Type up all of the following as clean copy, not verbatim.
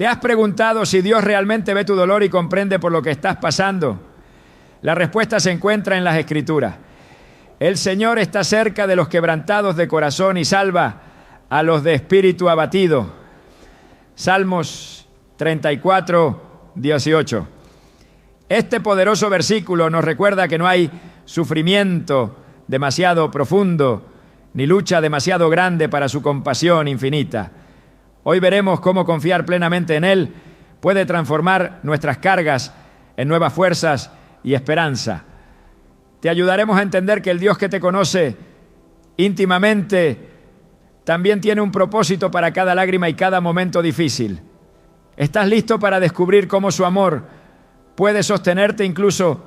¿Te has preguntado si Dios realmente ve tu dolor y comprende por lo que estás pasando? La respuesta se encuentra en las Escrituras. El Señor está cerca de los quebrantados de corazón y salva a los de espíritu abatido. Salmos 34, 18. Este poderoso versículo nos recuerda que no hay sufrimiento demasiado profundo, ni lucha demasiado grande para su compasión infinita. Hoy veremos cómo confiar plenamente en Él puede transformar nuestras cargas en nuevas fuerzas y esperanza. Te ayudaremos a entender que el Dios que te conoce íntimamente también tiene un propósito para cada lágrima y cada momento difícil. ¿Estás listo para descubrir cómo su amor puede sostenerte incluso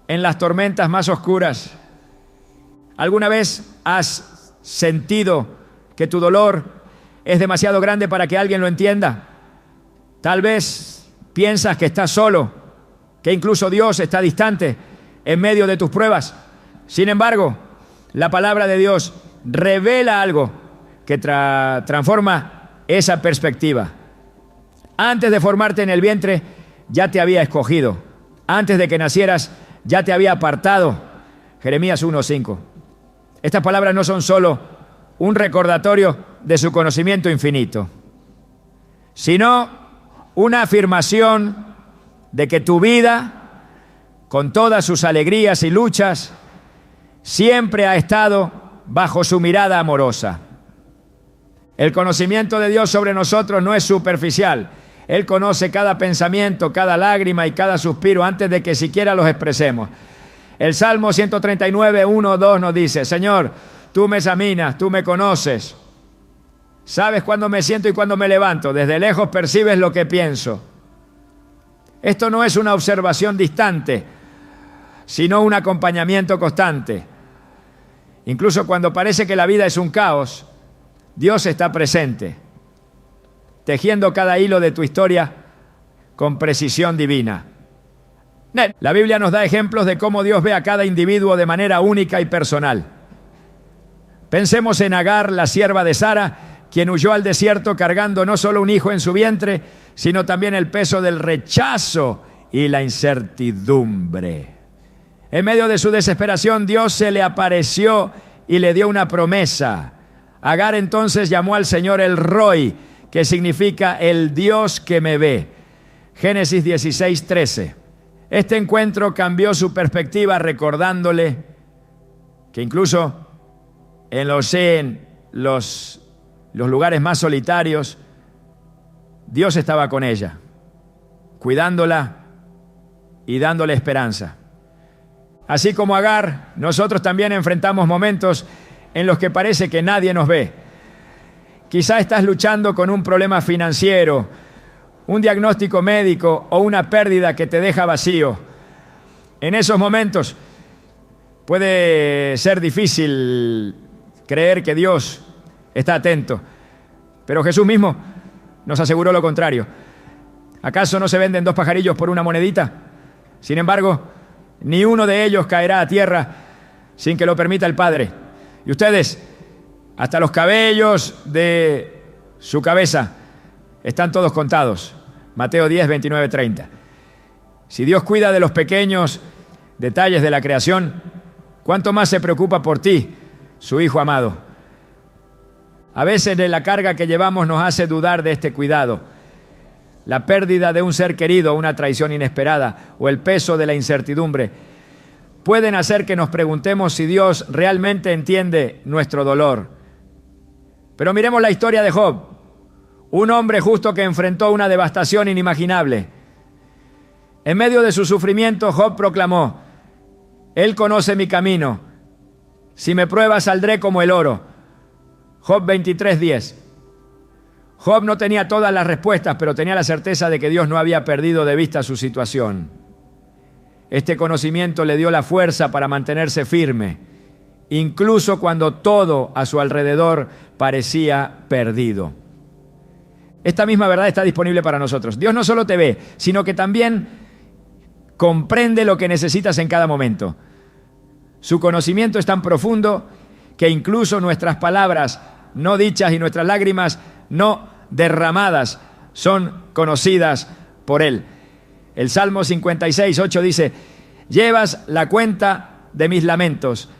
en las tormentas más oscuras? ¿Alguna vez has sentido que tu dolor es demasiado grande para que alguien lo entienda? Tal vez piensas que estás solo, que incluso Dios está distante en medio de tus pruebas. Sin embargo, la palabra de Dios revela algo que transforma esa perspectiva. Antes de formarte en el vientre, ya te había escogido. Antes de que nacieras, ya te había apartado. Jeremías 1:5. Estas palabras no son solo un recordatorio de su conocimiento infinito, sino una afirmación de que tu vida, con todas sus alegrías y luchas, siempre ha estado bajo su mirada amorosa. El conocimiento de Dios sobre nosotros no es superficial. Él conoce cada pensamiento, cada lágrima y cada suspiro antes de que siquiera los expresemos. El Salmo 139, 1, 2 nos dice: Señor, tú me examinas, tú me conoces. Sabes cuándo me siento y cuándo me levanto. Desde lejos percibes lo que pienso. Esto no es una observación distante, sino un acompañamiento constante. Incluso cuando parece que la vida es un caos, Dios está presente, tejiendo cada hilo de tu historia con precisión divina. La Biblia nos da ejemplos de cómo Dios ve a cada individuo de manera única y personal. Pensemos en Agar, la sierva de Sara, quien huyó al desierto cargando no solo un hijo en su vientre, sino también el peso del rechazo y la incertidumbre. En medio de su desesperación, Dios se le apareció y le dio una promesa. Agar entonces llamó al Señor El Roi, que significa el Dios que me ve. Génesis 16, 13. Este encuentro cambió su perspectiva, recordándole que incluso en los lugares más solitarios, Dios estaba con ella, cuidándola y dándole esperanza. Así como Agar, nosotros también enfrentamos momentos en los que parece que nadie nos ve. Quizá estás luchando con un problema financiero, un diagnóstico médico o una pérdida que te deja vacío. En esos momentos puede ser difícil creer que Dios está atento, pero Jesús mismo nos aseguró lo contrario. ¿Acaso no se venden 2 pajarillos por una monedita? Sin embargo, ni uno de ellos caerá a tierra sin que lo permita el Padre. Y ustedes, hasta los cabellos de su cabeza, están todos contados. Mateo 10, 29, 30. Si Dios cuida de los pequeños detalles de la creación, ¿cuánto más se preocupa por ti, su Hijo amado? A veces la carga que llevamos nos hace dudar de este cuidado. La pérdida de un ser querido, una traición inesperada o el peso de la incertidumbre pueden hacer que nos preguntemos si Dios realmente entiende nuestro dolor. Pero miremos la historia de Job. Un hombre justo que enfrentó una devastación inimaginable. En medio de su sufrimiento, Job proclamó: Él conoce mi camino. Si me prueba, saldré como el oro. Job 23:10. Job no tenía todas las respuestas, pero tenía la certeza de que Dios no había perdido de vista su situación. Este conocimiento le dio la fuerza para mantenerse firme, incluso cuando todo a su alrededor parecía perdido. Esta misma verdad está disponible para nosotros. Dios no solo te ve, sino que también comprende lo que necesitas en cada momento. Su conocimiento es tan profundo que incluso nuestras palabras no dichas y nuestras lágrimas no derramadas son conocidas por Él. El Salmo 56:8 dice: llevas la cuenta de mis lamentos,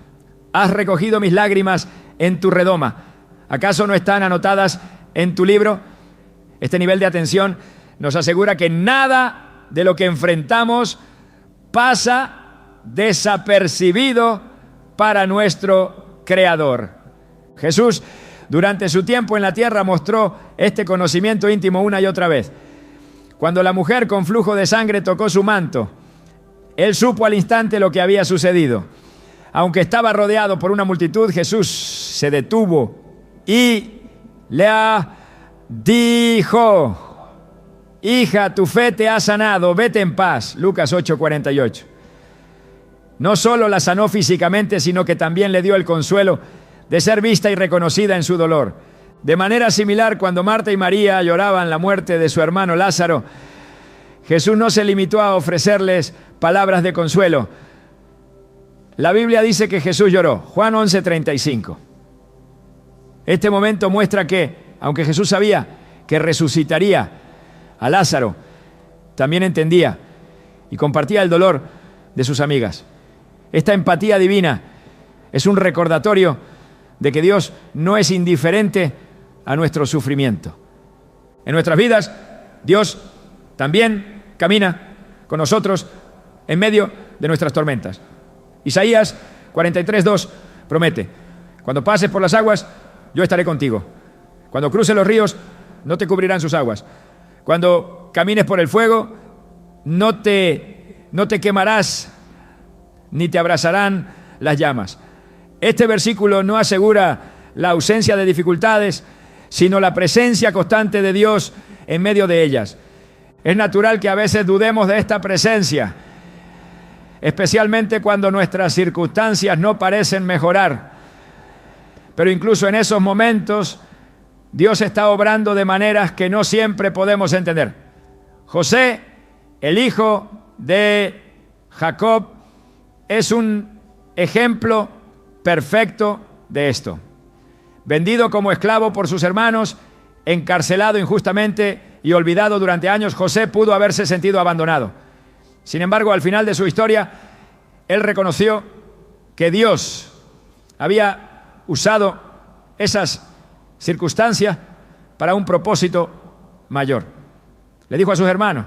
has recogido mis lágrimas en tu redoma. ¿Acaso no están anotadas en tu libro? Este nivel de atención nos asegura que nada de lo que enfrentamos pasa desapercibido para nuestro Creador. Jesús, durante su tiempo en la tierra, mostró este conocimiento íntimo una y otra vez. Cuando la mujer con flujo de sangre tocó su manto, Él supo al instante lo que había sucedido. Aunque estaba rodeado por una multitud, Jesús se detuvo y le dijo: hija, tu fe te ha sanado, vete en paz. Lucas 8:48. No solo la sanó físicamente, sino que también le dio el consuelo de ser vista y reconocida en su dolor. De manera similar, cuando Marta y María lloraban la muerte de su hermano Lázaro, Jesús no se limitó a ofrecerles palabras de consuelo. La Biblia dice que Jesús lloró. Juan 11:35. Este momento muestra que, aunque Jesús sabía que resucitaría a Lázaro, también entendía y compartía el dolor de sus amigas. Esta empatía divina es un recordatorio de que Dios no es indiferente a nuestro sufrimiento. En nuestras vidas, Dios también camina con nosotros en medio de nuestras tormentas. Isaías 43:2 promete: cuando pases por las aguas, yo estaré contigo. Cuando cruces los ríos, no te cubrirán sus aguas. Cuando camines por el fuego, no te quemarás, ni te abrazarán las llamas. Este versículo no asegura la ausencia de dificultades, sino la presencia constante de Dios en medio de ellas. Es natural que a veces dudemos de esta presencia, especialmente cuando nuestras circunstancias no parecen mejorar. Pero incluso en esos momentos, Dios está obrando de maneras que no siempre podemos entender. José, el hijo de Jacob, es un ejemplo perfecto de esto. Vendido como esclavo por sus hermanos, encarcelado injustamente y olvidado durante años, José pudo haberse sentido abandonado. Sin embargo, al final de su historia, él reconoció que Dios había usado esas circunstancias para un propósito mayor. Le dijo a sus hermanos: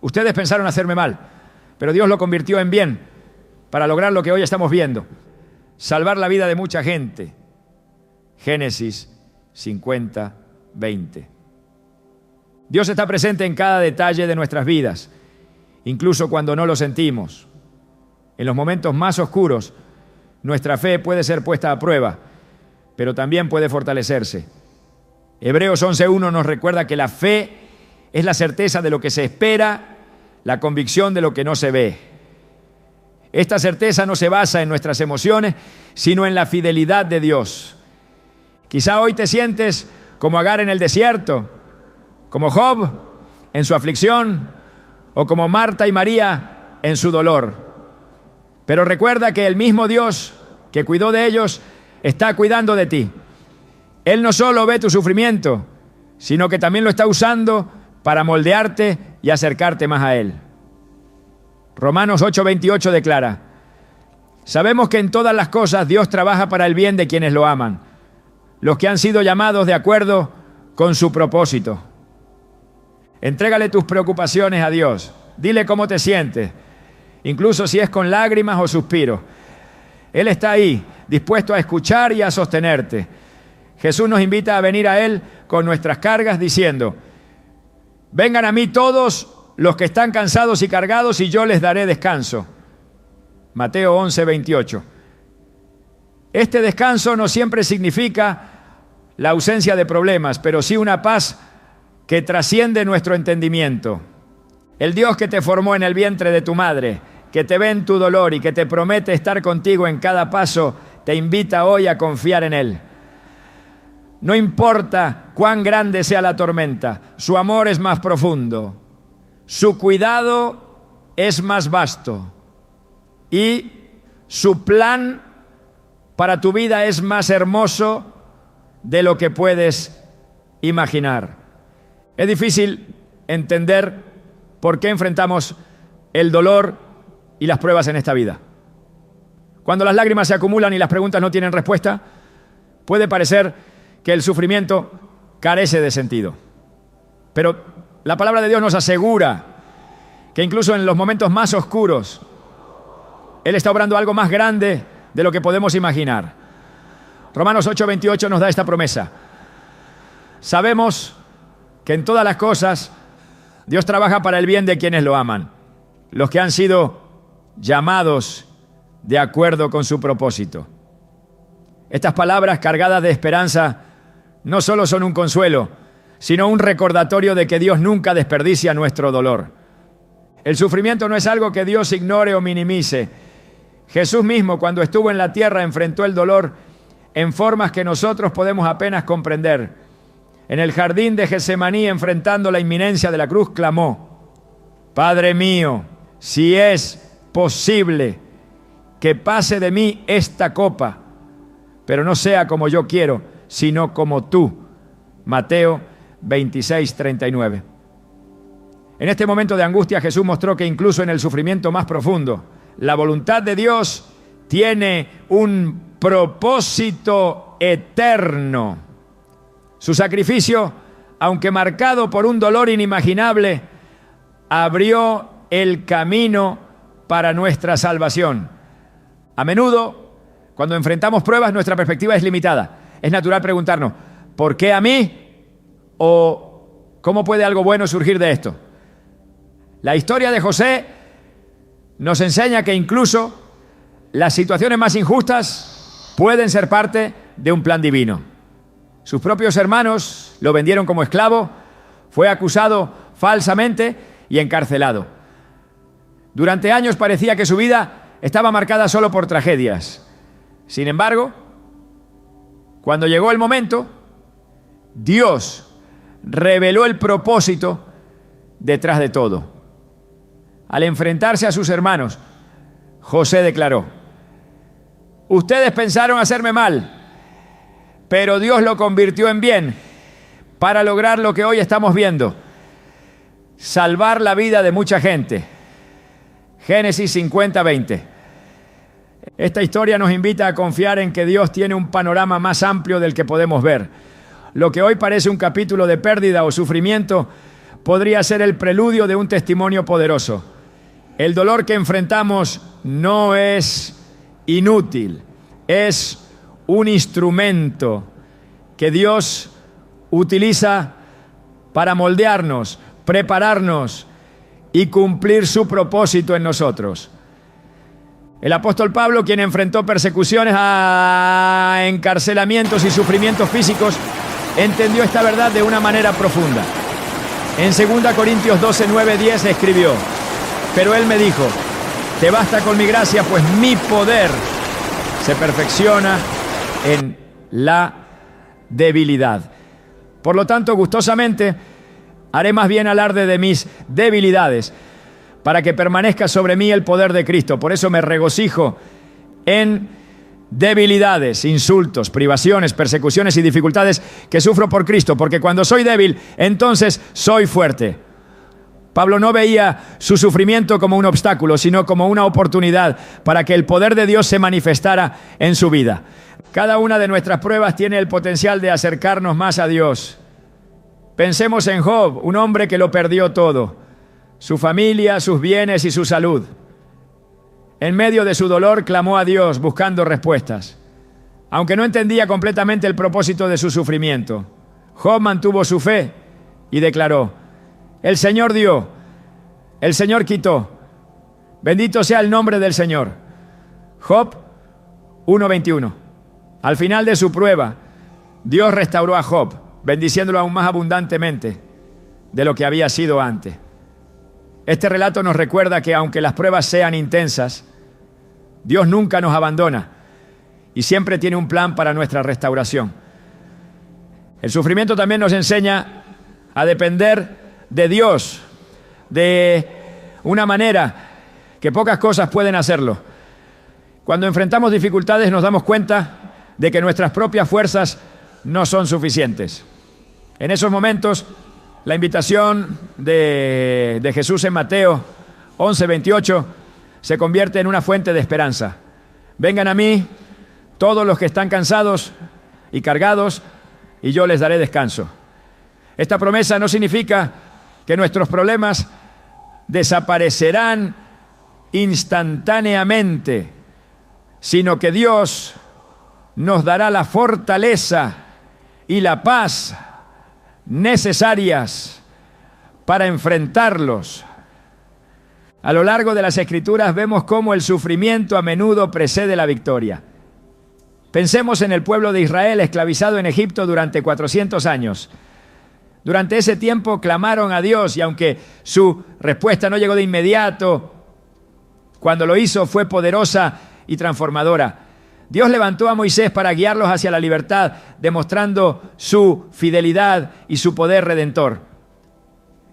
ustedes pensaron hacerme mal, pero Dios lo convirtió en bien para lograr lo que hoy estamos viendo: salvar la vida de mucha gente. Génesis 50:20. Dios está presente en cada detalle de nuestras vidas, incluso cuando no lo sentimos. En los momentos más oscuros, nuestra fe puede ser puesta a prueba, pero también puede fortalecerse. Hebreos 11:1 nos recuerda que la fe es la certeza de lo que se espera, la convicción de lo que no se ve. Esta certeza no se basa en nuestras emociones, sino en la fidelidad de Dios. Quizá hoy te sientes como Agar en el desierto, como Job en su aflicción, o como Marta y María en su dolor. Pero recuerda que el mismo Dios que cuidó de ellos está cuidando de ti. Él no solo ve tu sufrimiento, sino que también lo está usando para moldearte y acercarte más a Él. Romanos 8:28 declara: sabemos que en todas las cosas Dios trabaja para el bien de quienes lo aman, los que han sido llamados de acuerdo con su propósito. Entrégale tus preocupaciones a Dios. Dile cómo te sientes, incluso si es con lágrimas o suspiros. Él está ahí, dispuesto a escuchar y a sostenerte. Jesús nos invita a venir a Él con nuestras cargas diciendo: vengan a mí todos los que están cansados y cargados y yo les daré descanso. Mateo 11:28. Este descanso no siempre significa la ausencia de problemas, pero sí una paz que trasciende nuestro entendimiento. El Dios que te formó en el vientre de tu madre, que te ve en tu dolor y que te promete estar contigo en cada paso, te invita hoy a confiar en Él. No importa cuán grande sea la tormenta, su amor es más profundo, su cuidado es más vasto y su plan para tu vida es más hermoso de lo que puedes imaginar. Es difícil entender por qué enfrentamos el dolor y las pruebas en esta vida. Cuando las lágrimas se acumulan y las preguntas no tienen respuesta, puede parecer que el sufrimiento carece de sentido. Pero la palabra de Dios nos asegura que incluso en los momentos más oscuros, Él está obrando algo más grande de lo que podemos imaginar. Romanos 8:28 nos da esta promesa. Sabemos que en todas las cosas Dios trabaja para el bien de quienes lo aman, los que han sido llamados de acuerdo con su propósito. Estas palabras cargadas de esperanza no solo son un consuelo, sino un recordatorio de que Dios nunca desperdicia nuestro dolor. El sufrimiento no es algo que Dios ignore o minimice. Jesús mismo, cuando estuvo en la tierra, enfrentó el dolor en formas que nosotros podemos apenas comprender. En el jardín de Getsemaní, enfrentando la inminencia de la cruz, clamó: Padre mío, si es posible, que pase de mí esta copa, pero no sea como yo quiero, sino como tú. Mateo 26:39. En este momento de angustia, Jesús mostró que incluso en el sufrimiento más profundo, la voluntad de Dios tiene un propósito eterno. Su sacrificio, aunque marcado por un dolor inimaginable, abrió el camino para nuestra salvación. A menudo, cuando enfrentamos pruebas, nuestra perspectiva es limitada. Es natural preguntarnos, ¿por qué a mí? ¿O cómo puede algo bueno surgir de esto? La historia de José nos enseña que incluso las situaciones más injustas pueden ser parte de un plan divino. Sus propios hermanos lo vendieron como esclavo, fue acusado falsamente y encarcelado. Durante años parecía que su vida estaba marcada solo por tragedias. Sin embargo, cuando llegó el momento, Dios reveló el propósito detrás de todo. Al enfrentarse a sus hermanos, José declaró: ustedes pensaron hacerme mal, pero Dios lo convirtió en bien para lograr lo que hoy estamos viendo: salvar la vida de mucha gente. Génesis 50:20. Esta historia nos invita a confiar en que Dios tiene un panorama más amplio del que podemos ver. Lo que hoy parece un capítulo de pérdida o sufrimiento podría ser el preludio de un testimonio poderoso. El dolor que enfrentamos no es inútil, es un instrumento que Dios utiliza para moldearnos, prepararnos y cumplir su propósito en nosotros. El apóstol Pablo, quien enfrentó persecuciones, a encarcelamientos y sufrimientos físicos, entendió esta verdad de una manera profunda. En 2 Corintios 12:9-10 escribió: pero él me dijo, te basta con mi gracia, pues mi poder se perfecciona en la debilidad. Por lo tanto, gustosamente haré más bien alarde de mis debilidades, para que permanezca sobre mí el poder de Cristo. Por eso me regocijo en debilidades, insultos, privaciones, persecuciones y dificultades que sufro por Cristo, porque cuando soy débil, entonces soy fuerte. Pablo no veía su sufrimiento como un obstáculo, sino como una oportunidad para que el poder de Dios se manifestara en su vida. Cada una de nuestras pruebas tiene el potencial de acercarnos más a Dios. Pensemos en Job, un hombre que lo perdió todo: su familia, sus bienes y su salud. En medio de su dolor clamó a Dios buscando respuestas. Aunque no entendía completamente el propósito de su sufrimiento, Job mantuvo su fe y declaró: el Señor dio, el Señor quitó. Bendito sea el nombre del Señor. Job 1:21. Al final de su prueba, Dios restauró a Job, bendiciéndolo aún más abundantemente de lo que había sido antes. Este relato nos recuerda que aunque las pruebas sean intensas, Dios nunca nos abandona y siempre tiene un plan para nuestra restauración. El sufrimiento también nos enseña a depender de Dios de una manera que pocas cosas pueden hacerlo. Cuando enfrentamos dificultades nos damos cuenta de que nuestras propias fuerzas no son suficientes. En esos momentos La invitación de Jesús en Mateo 11:28 se convierte en una fuente de esperanza. Vengan a mí todos los que están cansados y cargados, y yo les daré descanso. Esta promesa no significa que nuestros problemas desaparecerán instantáneamente, sino que Dios nos dará la fortaleza y la paz necesarias para enfrentarlos. A lo largo de las Escrituras vemos cómo el sufrimiento a menudo precede la victoria. Pensemos en el pueblo de Israel esclavizado en Egipto durante 400 años. Durante ese tiempo clamaron a Dios y aunque su respuesta no llegó de inmediato, cuando lo hizo fue poderosa y transformadora. Dios levantó a Moisés para guiarlos hacia la libertad, demostrando su fidelidad y su poder redentor.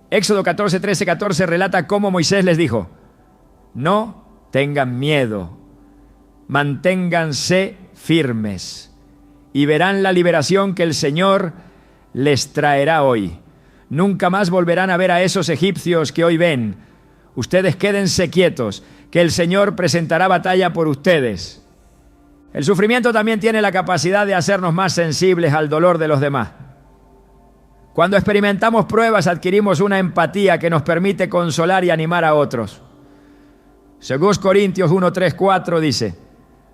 Éxodo 14, 13, 14 relata cómo Moisés les dijo: no tengan miedo, manténganse firmes y verán la liberación que el Señor les traerá hoy. Nunca más volverán a ver a esos egipcios que hoy ven. Ustedes quédense quietos, que el Señor presentará batalla por ustedes. El sufrimiento también tiene la capacidad de hacernos más sensibles al dolor de los demás. Cuando experimentamos pruebas, adquirimos una empatía que nos permite consolar y animar a otros. Según Corintios 1, 3, 4 dice: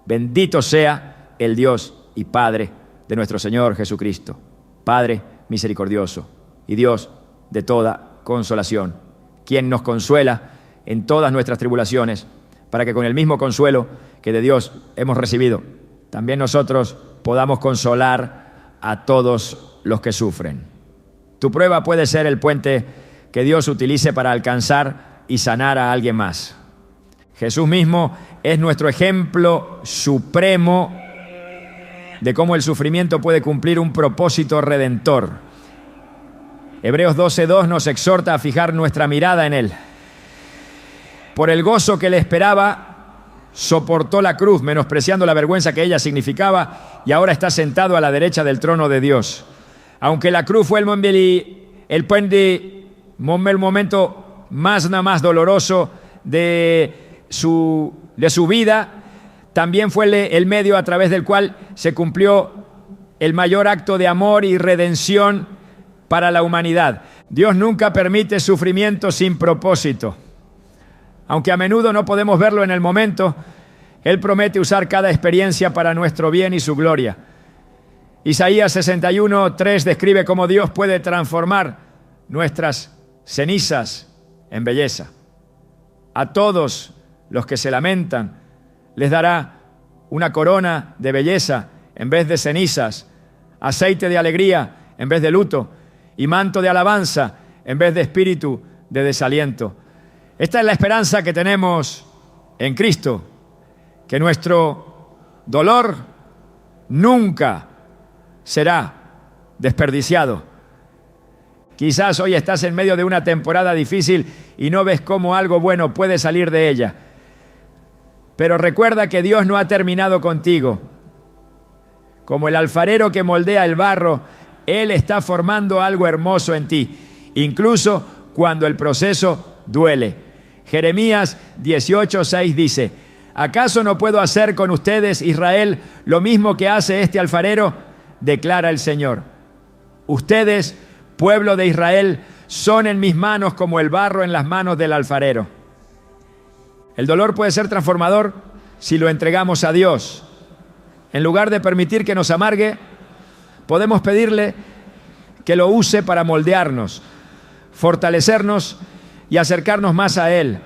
bendito sea el Dios y Padre de nuestro Señor Jesucristo, Padre misericordioso y Dios de toda consolación, quien nos consuela en todas nuestras tribulaciones, para que con el mismo consuelo que de Dios hemos recibido, también nosotros podamos consolar a todos los que sufren. Tu prueba puede ser el puente que Dios utilice para alcanzar y sanar a alguien más. Jesús mismo es nuestro ejemplo supremo de cómo el sufrimiento puede cumplir un propósito redentor. Hebreos 12:2 nos exhorta a fijar nuestra mirada en Él. Por el gozo que le esperaba, soportó la cruz, menospreciando la vergüenza que ella significaba, y ahora está sentado a la derecha del trono de Dios. Aunque la cruz fue el momento más doloroso de su vida, también fue el medio a través del cual se cumplió el mayor acto de amor y redención para la humanidad. Dios nunca permite sufrimiento sin propósito. Aunque a menudo no podemos verlo en el momento, Él promete usar cada experiencia para nuestro bien y su gloria. Isaías 61:3 describe cómo Dios puede transformar nuestras cenizas en belleza. A todos los que se lamentan les dará una corona de belleza en vez de cenizas, aceite de alegría en vez de luto y manto de alabanza en vez de espíritu de desaliento. Esta es la esperanza que tenemos en Cristo, que nuestro dolor nunca será desperdiciado. Quizás hoy estás en medio de una temporada difícil y no ves cómo algo bueno puede salir de ella. Pero recuerda que Dios no ha terminado contigo. Como el alfarero que moldea el barro, Él está formando algo hermoso en ti, incluso cuando el proceso duele. Jeremías 18:6 dice: ¿acaso no puedo hacer con ustedes, Israel, lo mismo que hace este alfarero? Declara el Señor. Ustedes, pueblo de Israel, son en mis manos como el barro en las manos del alfarero. El dolor puede ser transformador si lo entregamos a Dios. En lugar de permitir que nos amargue, podemos pedirle que lo use para moldearnos, fortalecernos y acercarnos más a Él.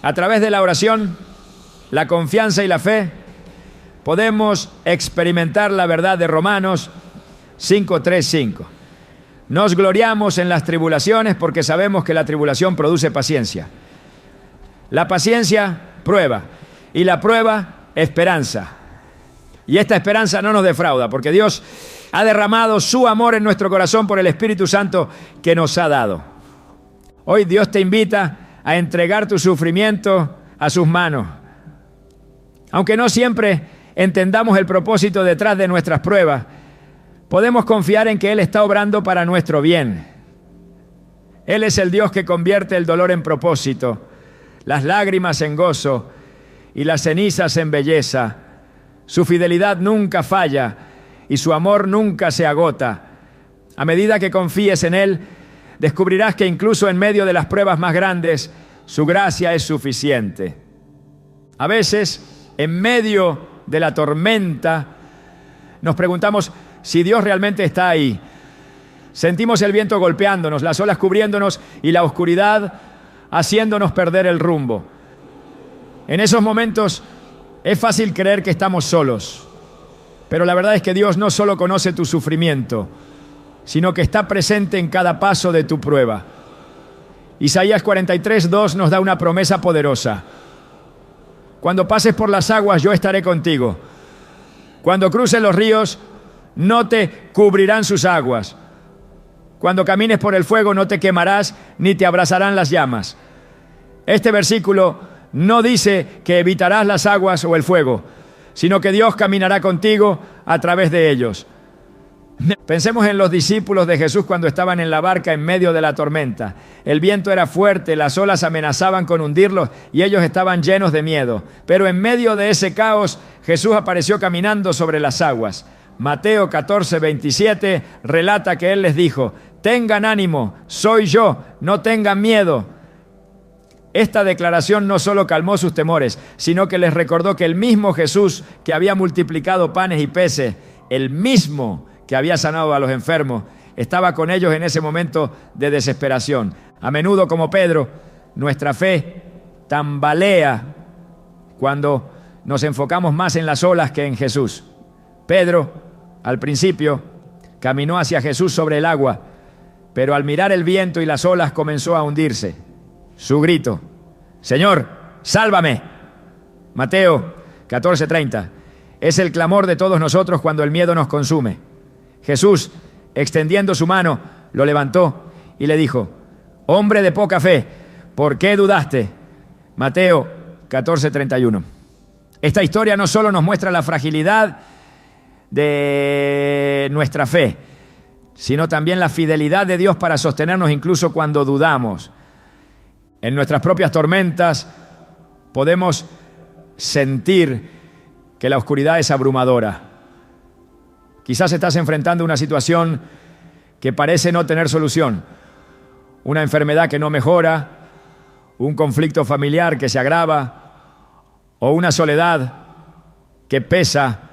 A través de la oración, la confianza y la fe, podemos experimentar la verdad de Romanos 5:3-5. Nos gloriamos en las tribulaciones porque sabemos que la tribulación produce paciencia. La paciencia, prueba. Y la prueba, esperanza. Y esta esperanza no nos defrauda, porque Dios ha derramado su amor en nuestro corazón por el Espíritu Santo que nos ha dado. Hoy Dios te invita a entregar tu sufrimiento a sus manos. Aunque no siempre entendamos el propósito detrás de nuestras pruebas, podemos confiar en que Él está obrando para nuestro bien. Él es el Dios que convierte el dolor en propósito, las lágrimas en gozo y las cenizas en belleza. Su fidelidad nunca falla y su amor nunca se agota. A medida que confíes en Él, descubrirás que incluso en medio de las pruebas más grandes, su gracia es suficiente. A veces, en medio de la tormenta, nos preguntamos si Dios realmente está ahí. Sentimos el viento golpeándonos, las olas cubriéndonos y la oscuridad haciéndonos perder el rumbo. En esos momentos es fácil creer que estamos solos, pero la verdad es que Dios no solo conoce tu sufrimiento, sino que está presente en cada paso de tu prueba. Isaías 43:2 nos da una promesa poderosa. Cuando pases por las aguas, yo estaré contigo. Cuando cruces los ríos, no te cubrirán sus aguas. Cuando camines por el fuego, no te quemarás, ni te abrazarán las llamas. Este versículo no dice que evitarás las aguas o el fuego, sino que Dios caminará contigo a través de ellos. Pensemos en los discípulos de Jesús cuando estaban en la barca en medio de la tormenta. El viento era fuerte, las olas amenazaban con hundirlos y ellos estaban llenos de miedo. Pero en medio de ese caos, Jesús apareció caminando sobre las aguas. Mateo 14:27 relata que Él les dijo: tengan ánimo, soy yo, no tengan miedo. Esta declaración no solo calmó sus temores, sino que les recordó que el mismo Jesús que había multiplicado panes y peces, el mismo que había sanado a los enfermos, estaba con ellos en ese momento de desesperación. A menudo, como Pedro, nuestra fe tambalea cuando nos enfocamos más en las olas que en Jesús. Pedro, al principio, caminó hacia Jesús sobre el agua, pero al mirar el viento y las olas comenzó a hundirse. Su grito: Señor, sálvame. Mateo 14:30. Es el clamor de todos nosotros cuando el miedo nos consume. Jesús, extendiendo su mano, lo levantó y le dijo: hombre de poca fe, ¿por qué dudaste? Mateo 14:31. Esta historia no solo nos muestra la fragilidad de nuestra fe, sino también la fidelidad de Dios para sostenernos incluso cuando dudamos. En nuestras propias tormentas podemos sentir que la oscuridad es abrumadora. Quizás estás enfrentando una situación que parece no tener solución, una enfermedad que no mejora, un conflicto familiar que se agrava o una soledad que pesa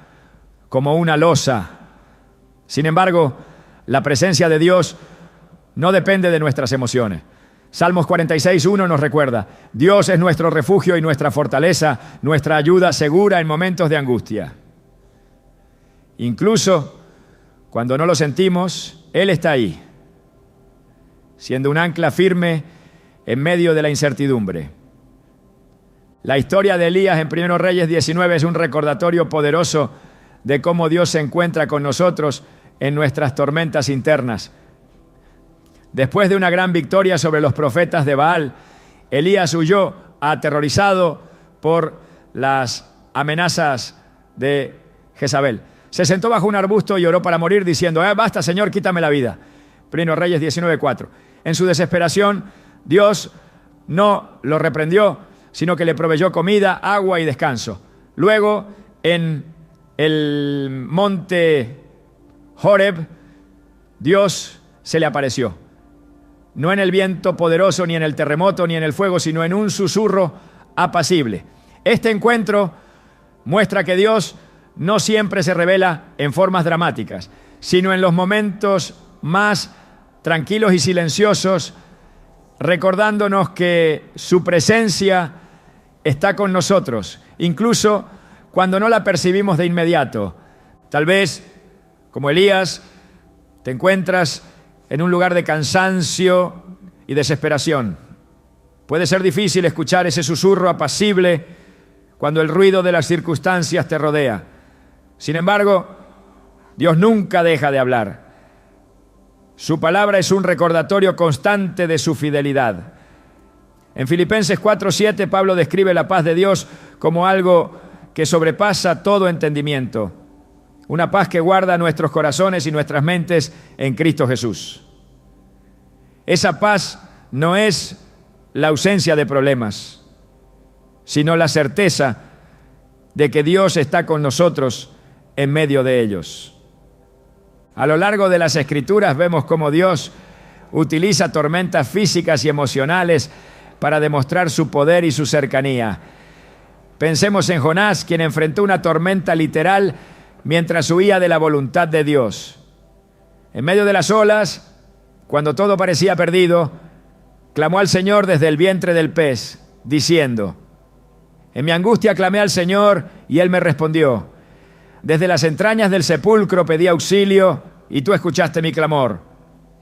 como una losa. Sin embargo, la presencia de Dios no depende de nuestras emociones. Salmos 46:1 nos recuerda: Dios es nuestro refugio y nuestra fortaleza, nuestra ayuda segura en momentos de angustia. Incluso cuando no lo sentimos, Él está ahí, siendo un ancla firme en medio de la incertidumbre. La historia de Elías en 1 Reyes 19 es un recordatorio poderoso de cómo Dios se encuentra con nosotros en nuestras tormentas internas. Después de una gran victoria sobre los profetas de Baal, Elías huyó aterrorizado por las amenazas de Jezabel. Se sentó bajo un arbusto y oró para morir diciendo: basta, Señor, quítame la vida. 1 Reyes 19:4. En su desesperación, Dios no lo reprendió, sino que le proveyó comida, agua y descanso. Luego, en el monte Horeb, Dios se le apareció. No en el viento poderoso, ni en el terremoto, ni en el fuego, sino en un susurro apacible. Este encuentro muestra que Dios no siempre se revela en formas dramáticas, sino en los momentos más tranquilos y silenciosos, recordándonos que su presencia está con nosotros, incluso cuando no la percibimos de inmediato. Tal vez, como Elías, te encuentras en un lugar de cansancio y desesperación. Puede ser difícil escuchar ese susurro apacible cuando el ruido de las circunstancias te rodea. Sin embargo, Dios nunca deja de hablar. Su palabra es un recordatorio constante de su fidelidad. En Filipenses 4:7, Pablo describe la paz de Dios como algo que sobrepasa todo entendimiento. Una paz que guarda nuestros corazones y nuestras mentes en Cristo Jesús. Esa paz no es la ausencia de problemas, sino la certeza de que Dios está con nosotros en medio de ellos. A lo largo de las Escrituras vemos cómo Dios utiliza tormentas físicas y emocionales para demostrar su poder y su cercanía. Pensemos en Jonás, quien enfrentó una tormenta literal mientras huía de la voluntad de Dios. En medio de las olas, cuando todo parecía perdido, clamó al Señor desde el vientre del pez, diciendo: en mi angustia clamé al Señor y Él me respondió. Desde las entrañas del sepulcro pedí auxilio y tú escuchaste mi clamor.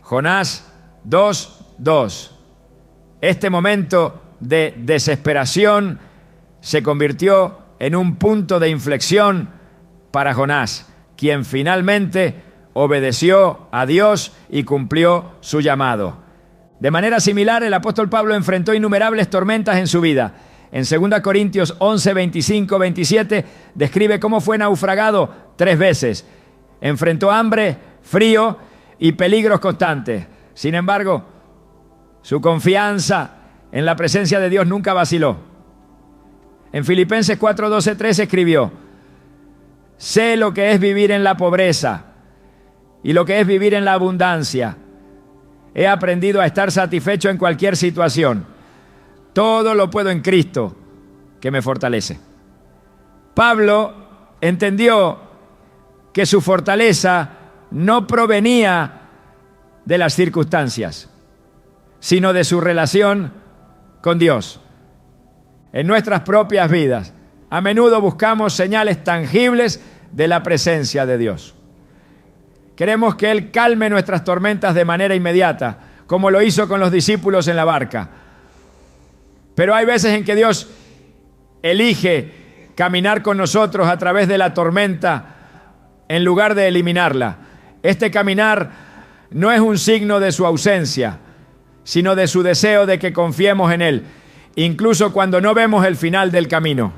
Jonás 2:2. Este momento de desesperación se convirtió en un punto de inflexión para Jonás, quien finalmente obedeció a Dios y cumplió su llamado. De manera similar, el apóstol Pablo enfrentó innumerables tormentas en su vida. En 2 Corintios 11, 25, 27, describe cómo fue naufragado 3 veces. Enfrentó hambre, frío y peligros constantes. Sin embargo, su confianza en la presencia de Dios nunca vaciló. En Filipenses 4, 12, 13 escribió: sé lo que es vivir en la pobreza y lo que es vivir en la abundancia. He aprendido a estar satisfecho en cualquier situación. Todo lo puedo en Cristo, que me fortalece. Pablo entendió que su fortaleza no provenía de las circunstancias, sino de su relación con Dios. En nuestras propias vidas, a menudo buscamos señales tangibles de la presencia de Dios. Queremos que Él calme nuestras tormentas de manera inmediata, como lo hizo con los discípulos en la barca. Pero hay veces en que Dios elige caminar con nosotros a través de la tormenta en lugar de eliminarla. Este caminar no es un signo de su ausencia, sino de su deseo de que confiemos en Él, incluso cuando no vemos el final del camino.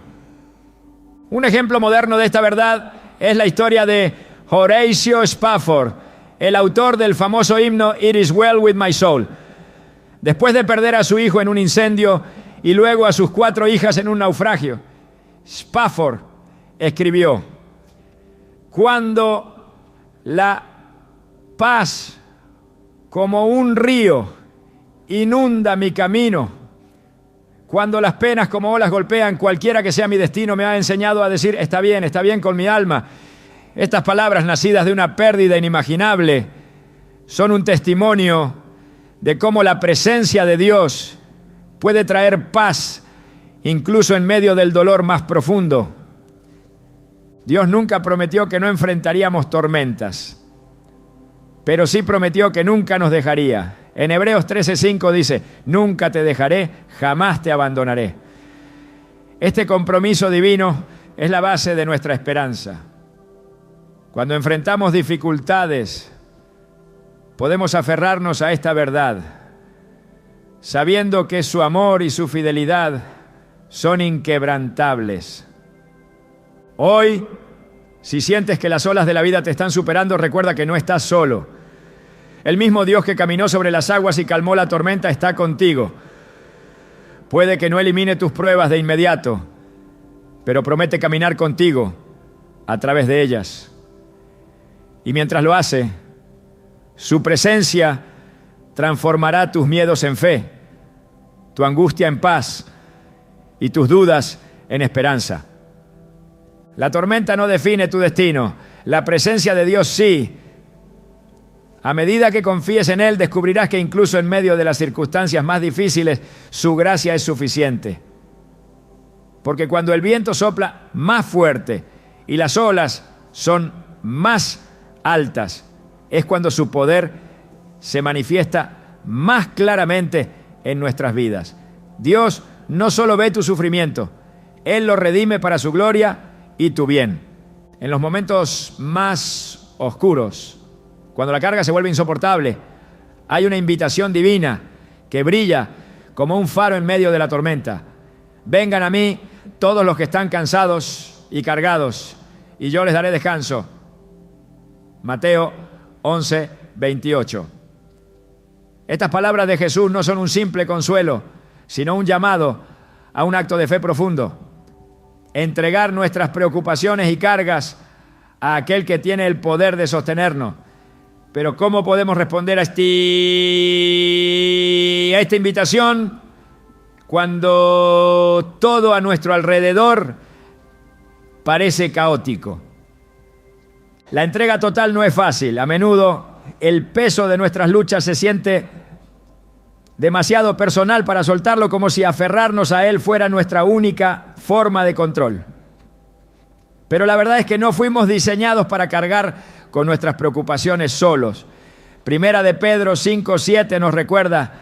Un ejemplo moderno de esta verdad es la historia de Horatio Spafford, el autor del famoso himno It is well with my soul. Después de perder a su hijo en un incendio y luego a sus 4 hijas en un naufragio, Spafford escribió: cuando la paz como un río inunda mi camino, cuando las penas como olas golpean cualquiera que sea mi destino, me ha enseñado a decir: está bien con mi alma. Estas palabras, nacidas de una pérdida inimaginable, son un testimonio de cómo la presencia de Dios puede traer paz incluso en medio del dolor más profundo. Dios nunca prometió que no enfrentaríamos tormentas, pero sí prometió que nunca nos dejaría. En Hebreos 13:5 dice: nunca te dejaré, jamás te abandonaré. Este compromiso divino es la base de nuestra esperanza. Cuando enfrentamos dificultades, podemos aferrarnos a esta verdad, sabiendo que su amor y su fidelidad son inquebrantables. Hoy, si sientes que las olas de la vida te están superando, recuerda que no estás solo. El mismo Dios que caminó sobre las aguas y calmó la tormenta está contigo. Puede que no elimine tus pruebas de inmediato, pero promete caminar contigo a través de ellas. Y mientras lo hace, su presencia transformará tus miedos en fe, tu angustia en paz y tus dudas en esperanza. La tormenta no define tu destino, la presencia de Dios sí. A medida que confíes en Él, descubrirás que incluso en medio de las circunstancias más difíciles, su gracia es suficiente. Porque cuando el viento sopla más fuerte y las olas son más altas, es cuando su poder se manifiesta más claramente en nuestras vidas. Dios no solo ve tu sufrimiento, Él lo redime para su gloria y tu bien. En los momentos más oscuros, cuando la carga se vuelve insoportable, hay una invitación divina que brilla como un faro en medio de la tormenta. Vengan a mí todos los que están cansados y cargados, y yo les daré descanso. Mateo 11, 28. Estas palabras de Jesús no son un simple consuelo, sino un llamado a un acto de fe profundo. Entregar nuestras preocupaciones y cargas a aquel que tiene el poder de sostenernos. Pero ¿cómo podemos responder a esta invitación cuando todo a nuestro alrededor parece caótico? La entrega total no es fácil. A menudo el peso de nuestras luchas se siente demasiado personal para soltarlo, como si aferrarnos a él fuera nuestra única forma de control. Pero la verdad es que no fuimos diseñados para cargar con nuestras preocupaciones solos. Primera de Pedro 5:7 nos recuerda: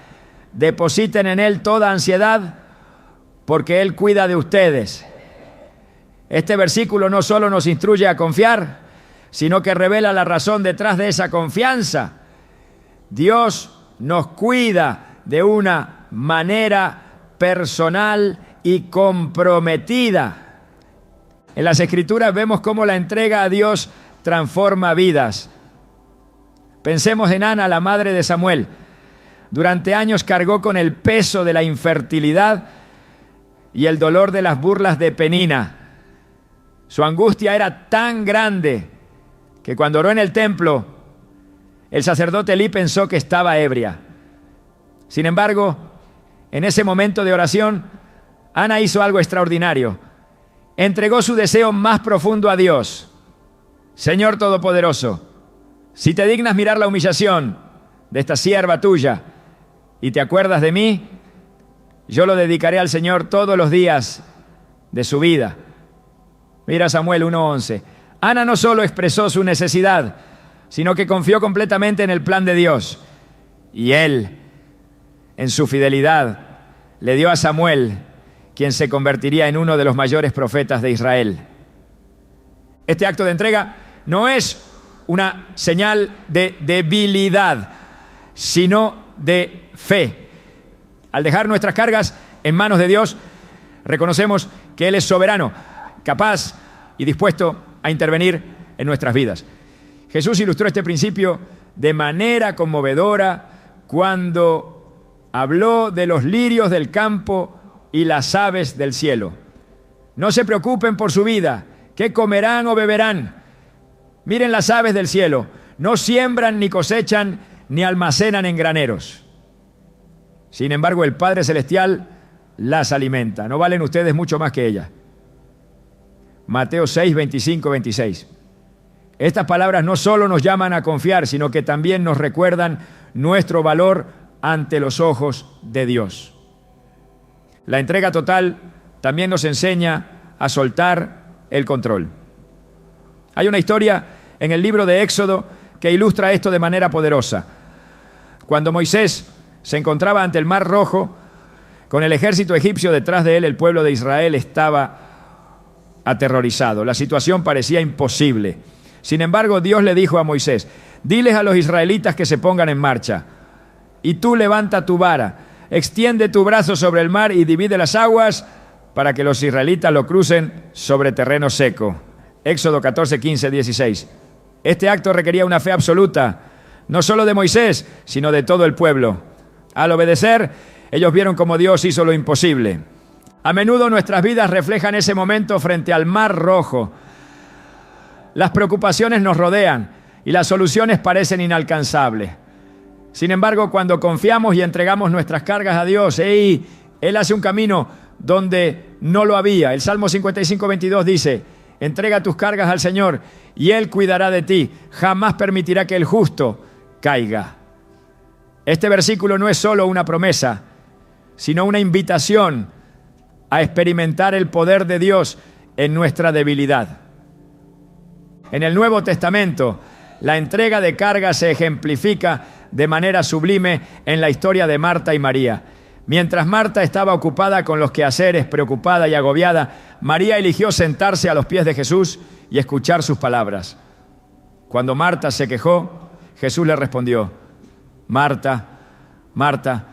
depositen en él toda ansiedad porque él cuida de ustedes. Este versículo no solo nos instruye a confiar, sino que revela la razón detrás de esa confianza. Dios nos cuida de una manera personal y comprometida. En las Escrituras vemos cómo la entrega a Dios transforma vidas. Pensemos en Ana, la madre de Samuel. Durante años cargó con el peso de la infertilidad y el dolor de las burlas de Penina. Su angustia era tan grande que cuando oró en el templo, el sacerdote Elí pensó que estaba ebria. Sin embargo, en ese momento de oración, Ana hizo algo extraordinario. Entregó su deseo más profundo a Dios. Señor Todopoderoso, si te dignas mirar la humillación de esta sierva tuya y te acuerdas de mí, yo lo dedicaré al Señor todos los días de su vida. Mira Samuel 1:11. Ana no solo expresó su necesidad, sino que confió completamente en el plan de Dios. Y él, en su fidelidad, le dio a Samuel, quien se convertiría en uno de los mayores profetas de Israel. Este acto de entrega no es una señal de debilidad, sino de fe. Al dejar nuestras cargas en manos de Dios, reconocemos que Él es soberano, capaz y dispuesto a intervenir en nuestras vidas. Jesús ilustró este principio de manera conmovedora cuando habló de los lirios del campo y las aves del cielo. No se preocupen por su vida, qué comerán o beberán. Miren las aves del cielo, no siembran ni cosechan ni almacenan en graneros. Sin embargo, el Padre Celestial las alimenta. ¿No valen ustedes mucho más que ellas? Mateo 6, 25, 26. Estas palabras no solo nos llaman a confiar, sino que también nos recuerdan nuestro valor ante los ojos de Dios. La entrega total también nos enseña a soltar el control. Hay una historia en el libro de Éxodo que ilustra esto de manera poderosa. Cuando Moisés se encontraba ante el Mar Rojo, con el ejército egipcio detrás de él, el pueblo de Israel estaba aterrorizado. La situación parecía imposible. Sin embargo, Dios le dijo a Moisés: diles a los israelitas que se pongan en marcha. Y tú levanta tu vara, extiende tu brazo sobre el mar y divide las aguas para que los israelitas lo crucen sobre terreno seco. Éxodo 14, 15, 16. Este acto requería una fe absoluta, no solo de Moisés, sino de todo el pueblo. Al obedecer, ellos vieron cómo Dios hizo lo imposible. A menudo nuestras vidas reflejan ese momento frente al Mar Rojo. Las preocupaciones nos rodean y las soluciones parecen inalcanzables. Sin embargo, cuando confiamos y entregamos nuestras cargas a Dios, Él hace un camino donde no lo había. El Salmo 55, 22 dice: entrega tus cargas al Señor y Él cuidará de ti. Jamás permitirá que el justo caiga. Este versículo no es solo una promesa, sino una invitación a experimentar el poder de Dios en nuestra debilidad. En el Nuevo Testamento, la entrega de cargas se ejemplifica de manera sublime en la historia de Marta y María. Mientras Marta estaba ocupada con los quehaceres, preocupada y agobiada, María eligió sentarse a los pies de Jesús y escuchar sus palabras. Cuando Marta se quejó, Jesús le respondió: Marta, Marta,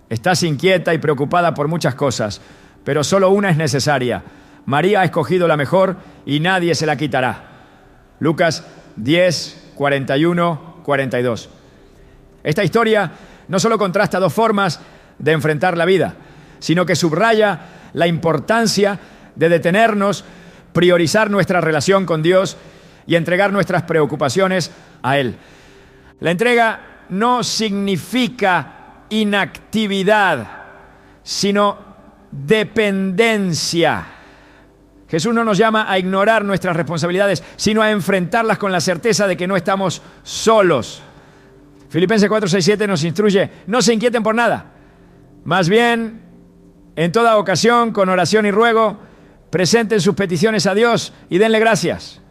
estás inquieta y preocupada por muchas cosas, pero solo una es necesaria. María ha escogido la mejor y nadie se la quitará. Lucas 10, 41, 42. Esta historia no solo contrasta dos formas de enfrentar la vida, sino que subraya la importancia de detenernos, priorizar nuestra relación con Dios y entregar nuestras preocupaciones a Él. La entrega no significa inactividad, sino dependencia. Jesús no nos llama a ignorar nuestras responsabilidades, sino a enfrentarlas con la certeza de que no estamos solos. Filipenses 4:6-7 nos instruye: no se inquieten por nada, más bien, en toda ocasión, con oración y ruego, presenten sus peticiones a Dios y denle gracias.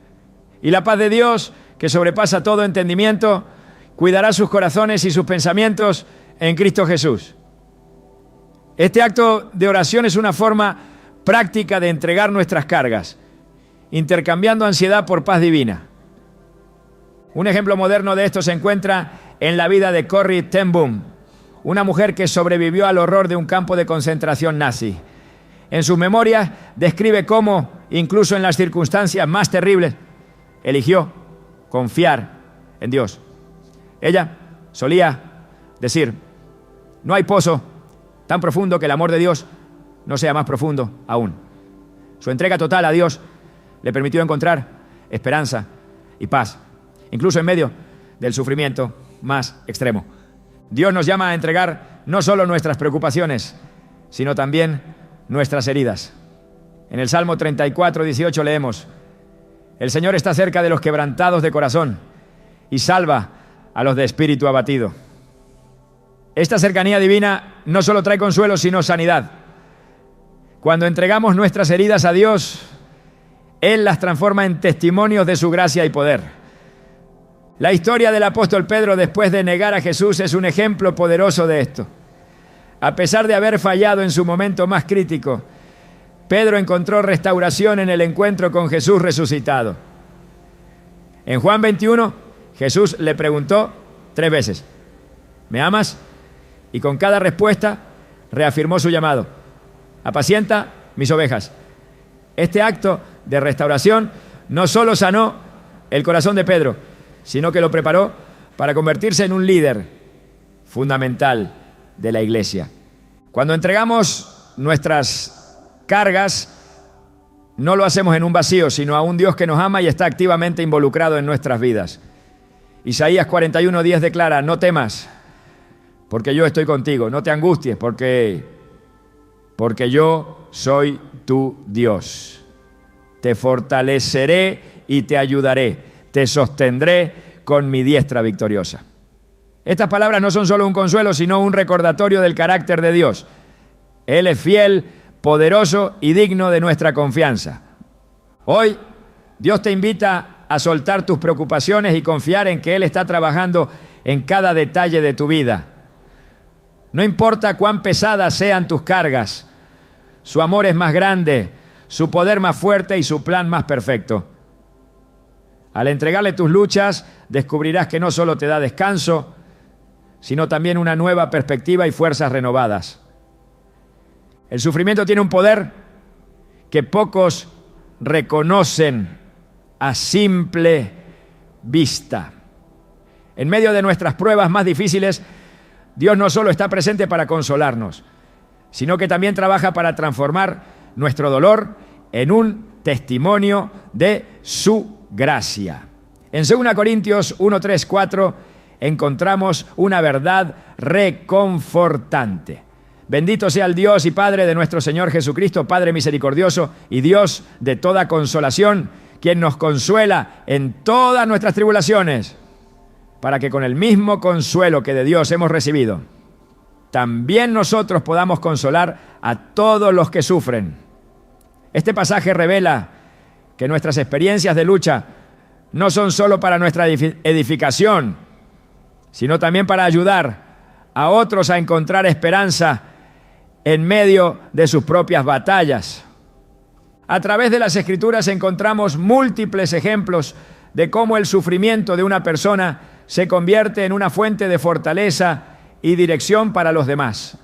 Y la paz de Dios, que sobrepasa todo entendimiento, cuidará sus corazones y sus pensamientos en Cristo Jesús. Este acto de oración es una forma práctica de entregar nuestras cargas, intercambiando ansiedad por paz divina. Un ejemplo moderno de esto se encuentra en la vida de Corrie ten Boom, una mujer que sobrevivió al horror de un campo de concentración nazi. En sus memorias describe cómo, incluso en las circunstancias más terribles, eligió confiar en Dios. Ella solía decir: no hay pozo tan profundo que el amor de Dios no sea más profundo aún. Su entrega total a Dios le permitió encontrar esperanza y paz, incluso en medio del sufrimiento más extremo. Dios nos llama a entregar no solo nuestras preocupaciones, sino también nuestras heridas. En el Salmo 34:18 leemos: el Señor está cerca de los quebrantados de corazón y salva a los de espíritu abatido. Esta cercanía divina no solo trae consuelo, sino sanidad. Cuando entregamos nuestras heridas a Dios, Él las transforma en testimonios de su gracia y poder. La historia del apóstol Pedro después de negar a Jesús es un ejemplo poderoso de esto. A pesar de haber fallado en su momento más crítico, Pedro encontró restauración en el encuentro con Jesús resucitado. En Juan 21, Jesús le preguntó 3 veces: ¿me amas? Y con cada respuesta reafirmó su llamado: apacienta mis ovejas. Este acto de restauración no solo sanó el corazón de Pedro, sino que lo preparó para convertirse en un líder fundamental de la iglesia. Cuando entregamos nuestras cargas, no lo hacemos en un vacío, sino a un Dios que nos ama y está activamente involucrado en nuestras vidas. Isaías 41:10 declara: no temas, porque yo estoy contigo. No te angusties, porque yo soy tu Dios. Te fortaleceré y te ayudaré. Te sostendré con mi diestra victoriosa. Estas palabras no son solo un consuelo, sino un recordatorio del carácter de Dios. Él es fiel, poderoso y digno de nuestra confianza. Hoy, Dios te invita a soltar tus preocupaciones y confiar en que Él está trabajando en cada detalle de tu vida. No importa cuán pesadas sean tus cargas, su amor es más grande, su poder más fuerte y su plan más perfecto. Al entregarle tus luchas, descubrirás que no solo te da descanso, sino también una nueva perspectiva y fuerzas renovadas. El sufrimiento tiene un poder que pocos reconocen a simple vista. En medio de nuestras pruebas más difíciles, Dios no solo está presente para consolarnos, sino que también trabaja para transformar nuestro dolor en un testimonio de su gracia. En 2 Corintios 1, 3, 4 encontramos una verdad reconfortante. Bendito sea el Dios y Padre de nuestro Señor Jesucristo, Padre misericordioso y Dios de toda consolación, quien nos consuela en todas nuestras tribulaciones, para que con el mismo consuelo que de Dios hemos recibido, también nosotros podamos consolar a todos los que sufren. Este pasaje revela que nuestras experiencias de lucha no son solo para nuestra edificación, sino también para ayudar a otros a encontrar esperanza en medio de sus propias batallas. A través de las Escrituras encontramos múltiples ejemplos de cómo el sufrimiento de una persona se convierte en una fuente de fortaleza y dirección para los demás.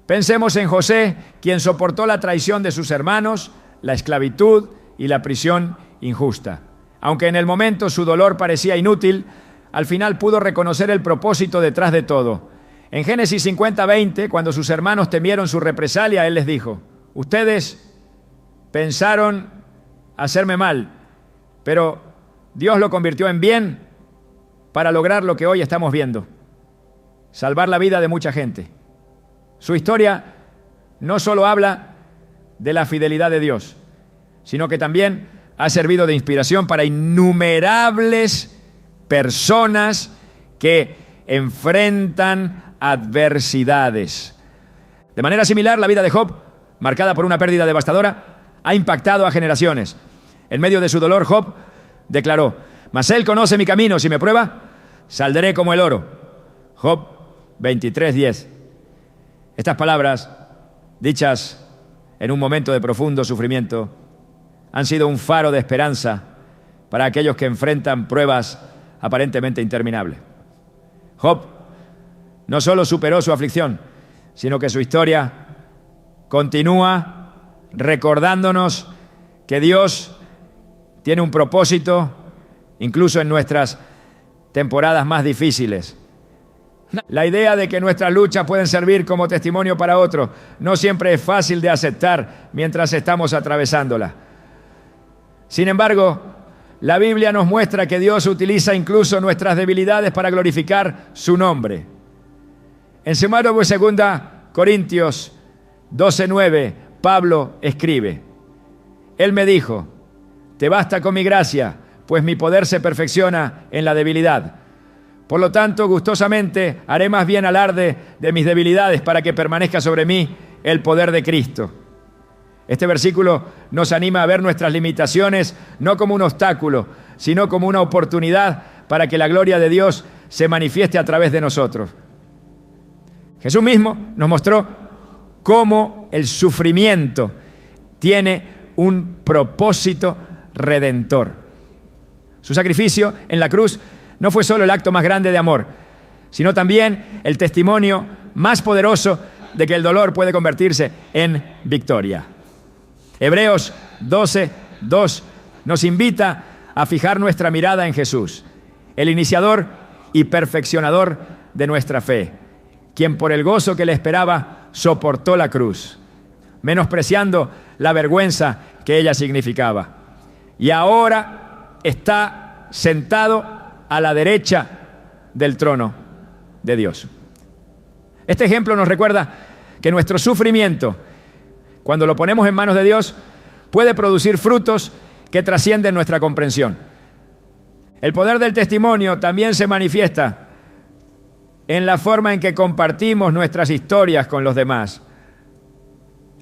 Pensemos en José, quien soportó la traición de sus hermanos, la esclavitud y la prisión injusta. Aunque en el momento su dolor parecía inútil, al final pudo reconocer el propósito detrás de todo. En Génesis 50:20, cuando sus hermanos temieron su represalia, él les dijo: ustedes pensaron hacerme mal, pero Dios lo convirtió en bien para lograr lo que hoy estamos viendo: salvar la vida de mucha gente. Su historia no solo habla de la fidelidad de Dios, sino que también ha servido de inspiración para innumerables personas que enfrentan adversidades. De manera similar, la vida de Job, marcada por una pérdida devastadora, ha impactado a generaciones. En medio de su dolor, Job declaró: mas él conoce mi camino, si me prueba, saldré como el oro. Job 23:10. Estas palabras, dichas en un momento de profundo sufrimiento, han sido un faro de esperanza para aquellos que enfrentan pruebas aparentemente interminables. Job no solo superó su aflicción, sino que su historia continúa recordándonos que Dios tiene un propósito incluso en nuestras temporadas más difíciles. La idea de que nuestras luchas pueden servir como testimonio para otros no siempre es fácil de aceptar mientras estamos atravesándola. Sin embargo, la Biblia nos muestra que Dios utiliza incluso nuestras debilidades para glorificar su nombre. En su mano de 2 Corintios 12:9, Pablo escribe: Él me dijo: te basta con mi gracia, pues mi poder se perfecciona en la debilidad. Por lo tanto, gustosamente haré más bien alarde de mis debilidades para que permanezca sobre mí el poder de Cristo. Este versículo nos anima a ver nuestras limitaciones no como un obstáculo, sino como una oportunidad para que la gloria de Dios se manifieste a través de nosotros. Jesús mismo nos mostró cómo el sufrimiento tiene un propósito redentor. Su sacrificio en la cruz no fue solo el acto más grande de amor, sino también el testimonio más poderoso de que el dolor puede convertirse en victoria. Hebreos 12:2 nos invita a fijar nuestra mirada en Jesús, el iniciador y perfeccionador de nuestra fe, quien por el gozo que le esperaba soportó la cruz, menospreciando la vergüenza que ella significaba. Y ahora está sentado a la derecha del trono de Dios. Este ejemplo nos recuerda que nuestro sufrimiento, cuando lo ponemos en manos de Dios, puede producir frutos que trascienden nuestra comprensión. El poder del testimonio también se manifiesta en la forma en que compartimos nuestras historias con los demás.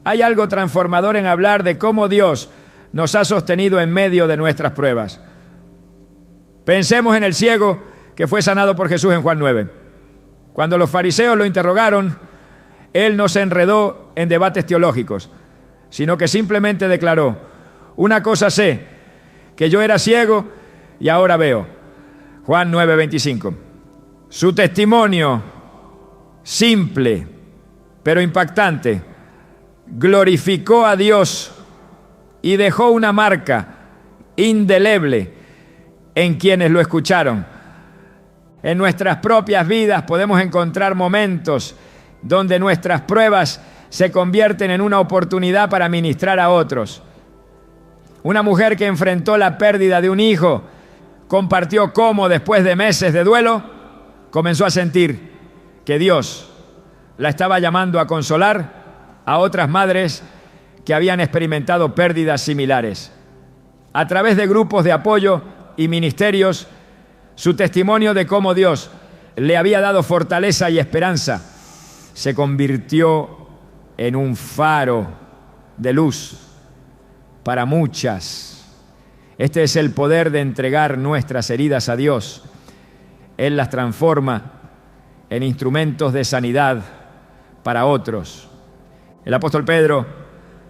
Hay algo transformador en hablar de cómo Dios nos ha sostenido en medio de nuestras pruebas. Pensemos en el ciego que fue sanado por Jesús en Juan 9. Cuando los fariseos lo interrogaron, él no se enredó en debates teológicos, sino que simplemente declaró: una cosa sé, que yo era ciego y ahora veo. Juan 9:25. Su testimonio, simple pero impactante, glorificó a Dios y dejó una marca indeleble en quienes lo escucharon. En nuestras propias vidas podemos encontrar momentos donde nuestras pruebas se convierten en una oportunidad para ministrar a otros. Una mujer que enfrentó la pérdida de un hijo compartió cómo, después de meses de duelo, comenzó a sentir que Dios la estaba llamando a consolar a otras madres que habían experimentado pérdidas similares. A través de grupos de apoyo y ministerios, su testimonio de cómo Dios le había dado fortaleza y esperanza se convirtió en un faro de luz para muchas. Este es el poder de entregar nuestras heridas a Dios. Él las transforma en instrumentos de sanidad para otros. El apóstol Pedro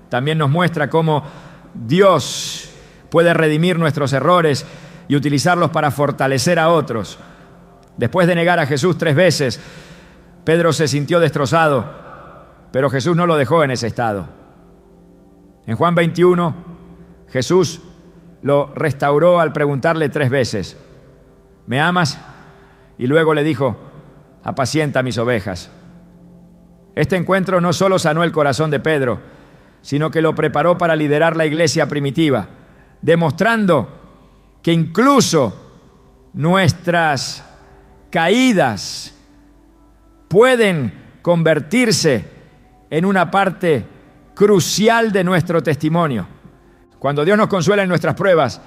también nos muestra cómo Dios puede redimir nuestros errores y utilizarlos para fortalecer a otros. Después de negar a Jesús 3 veces, Pedro se sintió destrozado, pero Jesús no lo dejó en ese estado. En Juan 21, Jesús lo restauró al preguntarle 3 veces: ¿me amas? Y luego le dijo: apacienta mis ovejas. Este encuentro no solo sanó el corazón de Pedro, sino que lo preparó para liderar la iglesia primitiva, demostrando que incluso nuestras caídas pueden convertirse en una parte crucial de nuestro testimonio. Cuando Dios nos consuela en nuestras pruebas,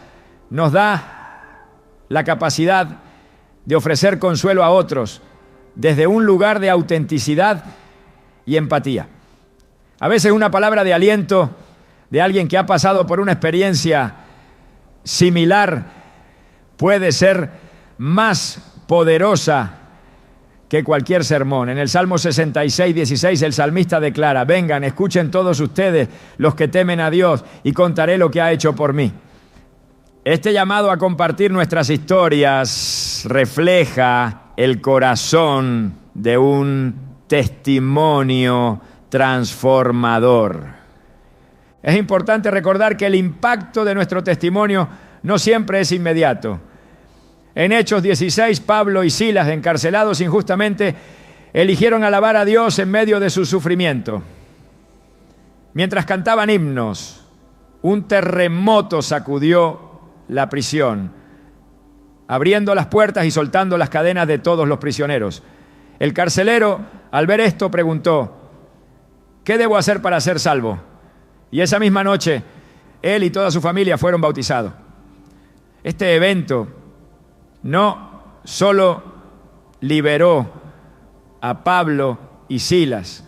nos da la capacidad de ofrecer consuelo a otros desde un lugar de autenticidad y empatía. A veces una palabra de aliento de alguien que ha pasado por una experiencia similar puede ser más poderosa que cualquier sermón. En el Salmo 66, 16, el salmista declara: vengan, escuchen todos ustedes los que temen a Dios, y contaré lo que ha hecho por mí. Este llamado a compartir nuestras historias refleja el corazón de un testimonio transformador. Es importante recordar que el impacto de nuestro testimonio no siempre es inmediato. En Hechos 16, Pablo y Silas, encarcelados injustamente, eligieron alabar a Dios en medio de su sufrimiento. Mientras cantaban himnos, un terremoto sacudió la prisión, abriendo las puertas y soltando las cadenas de todos los prisioneros. El carcelero, al ver esto, preguntó: ¿qué debo hacer para ser salvo? Y esa misma noche, él y toda su familia fueron bautizados. Este evento no solo liberó a Pablo y Silas,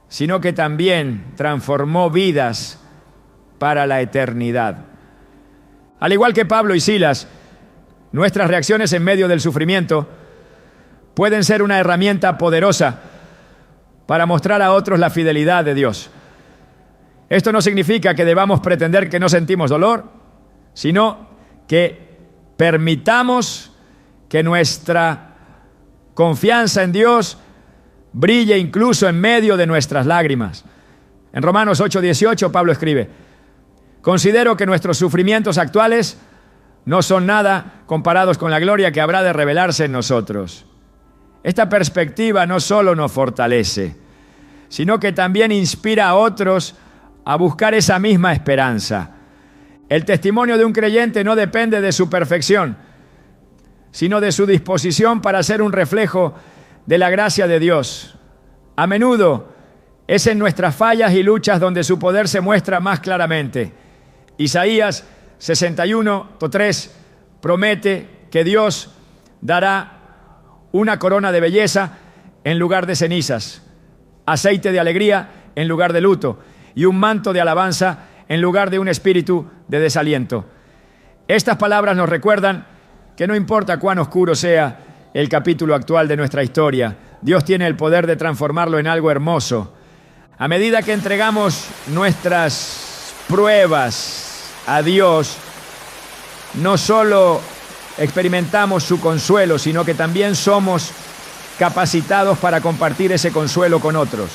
sino que también transformó vidas para la eternidad. Al igual que Pablo y Silas, nuestras reacciones en medio del sufrimiento pueden ser una herramienta poderosa para mostrar a otros la fidelidad de Dios. Esto no significa que debamos pretender que no sentimos dolor, sino que permitamos que nuestra confianza en Dios brille incluso en medio de nuestras lágrimas. En Romanos 8:18 Pablo escribe: considero que nuestros sufrimientos actuales no son nada comparados con la gloria que habrá de revelarse en nosotros. Esta perspectiva no solo nos fortalece, sino que también inspira a otros a buscar esa misma esperanza. El testimonio de un creyente no depende de su perfección, sino de su disposición para ser un reflejo de la gracia de Dios. A menudo es en nuestras fallas y luchas donde su poder se muestra más claramente. Isaías 61:3 promete que Dios dará una corona de belleza en lugar de cenizas, aceite de alegría en lugar de luto, y un manto de alabanza en lugar de un espíritu de desaliento. Estas palabras nos recuerdan que no importa cuán oscuro sea el capítulo actual de nuestra historia, Dios tiene el poder de transformarlo en algo hermoso. A medida que entregamos nuestras pruebas a Dios, no solo experimentamos su consuelo, sino que también somos capacitados para compartir ese consuelo con otros.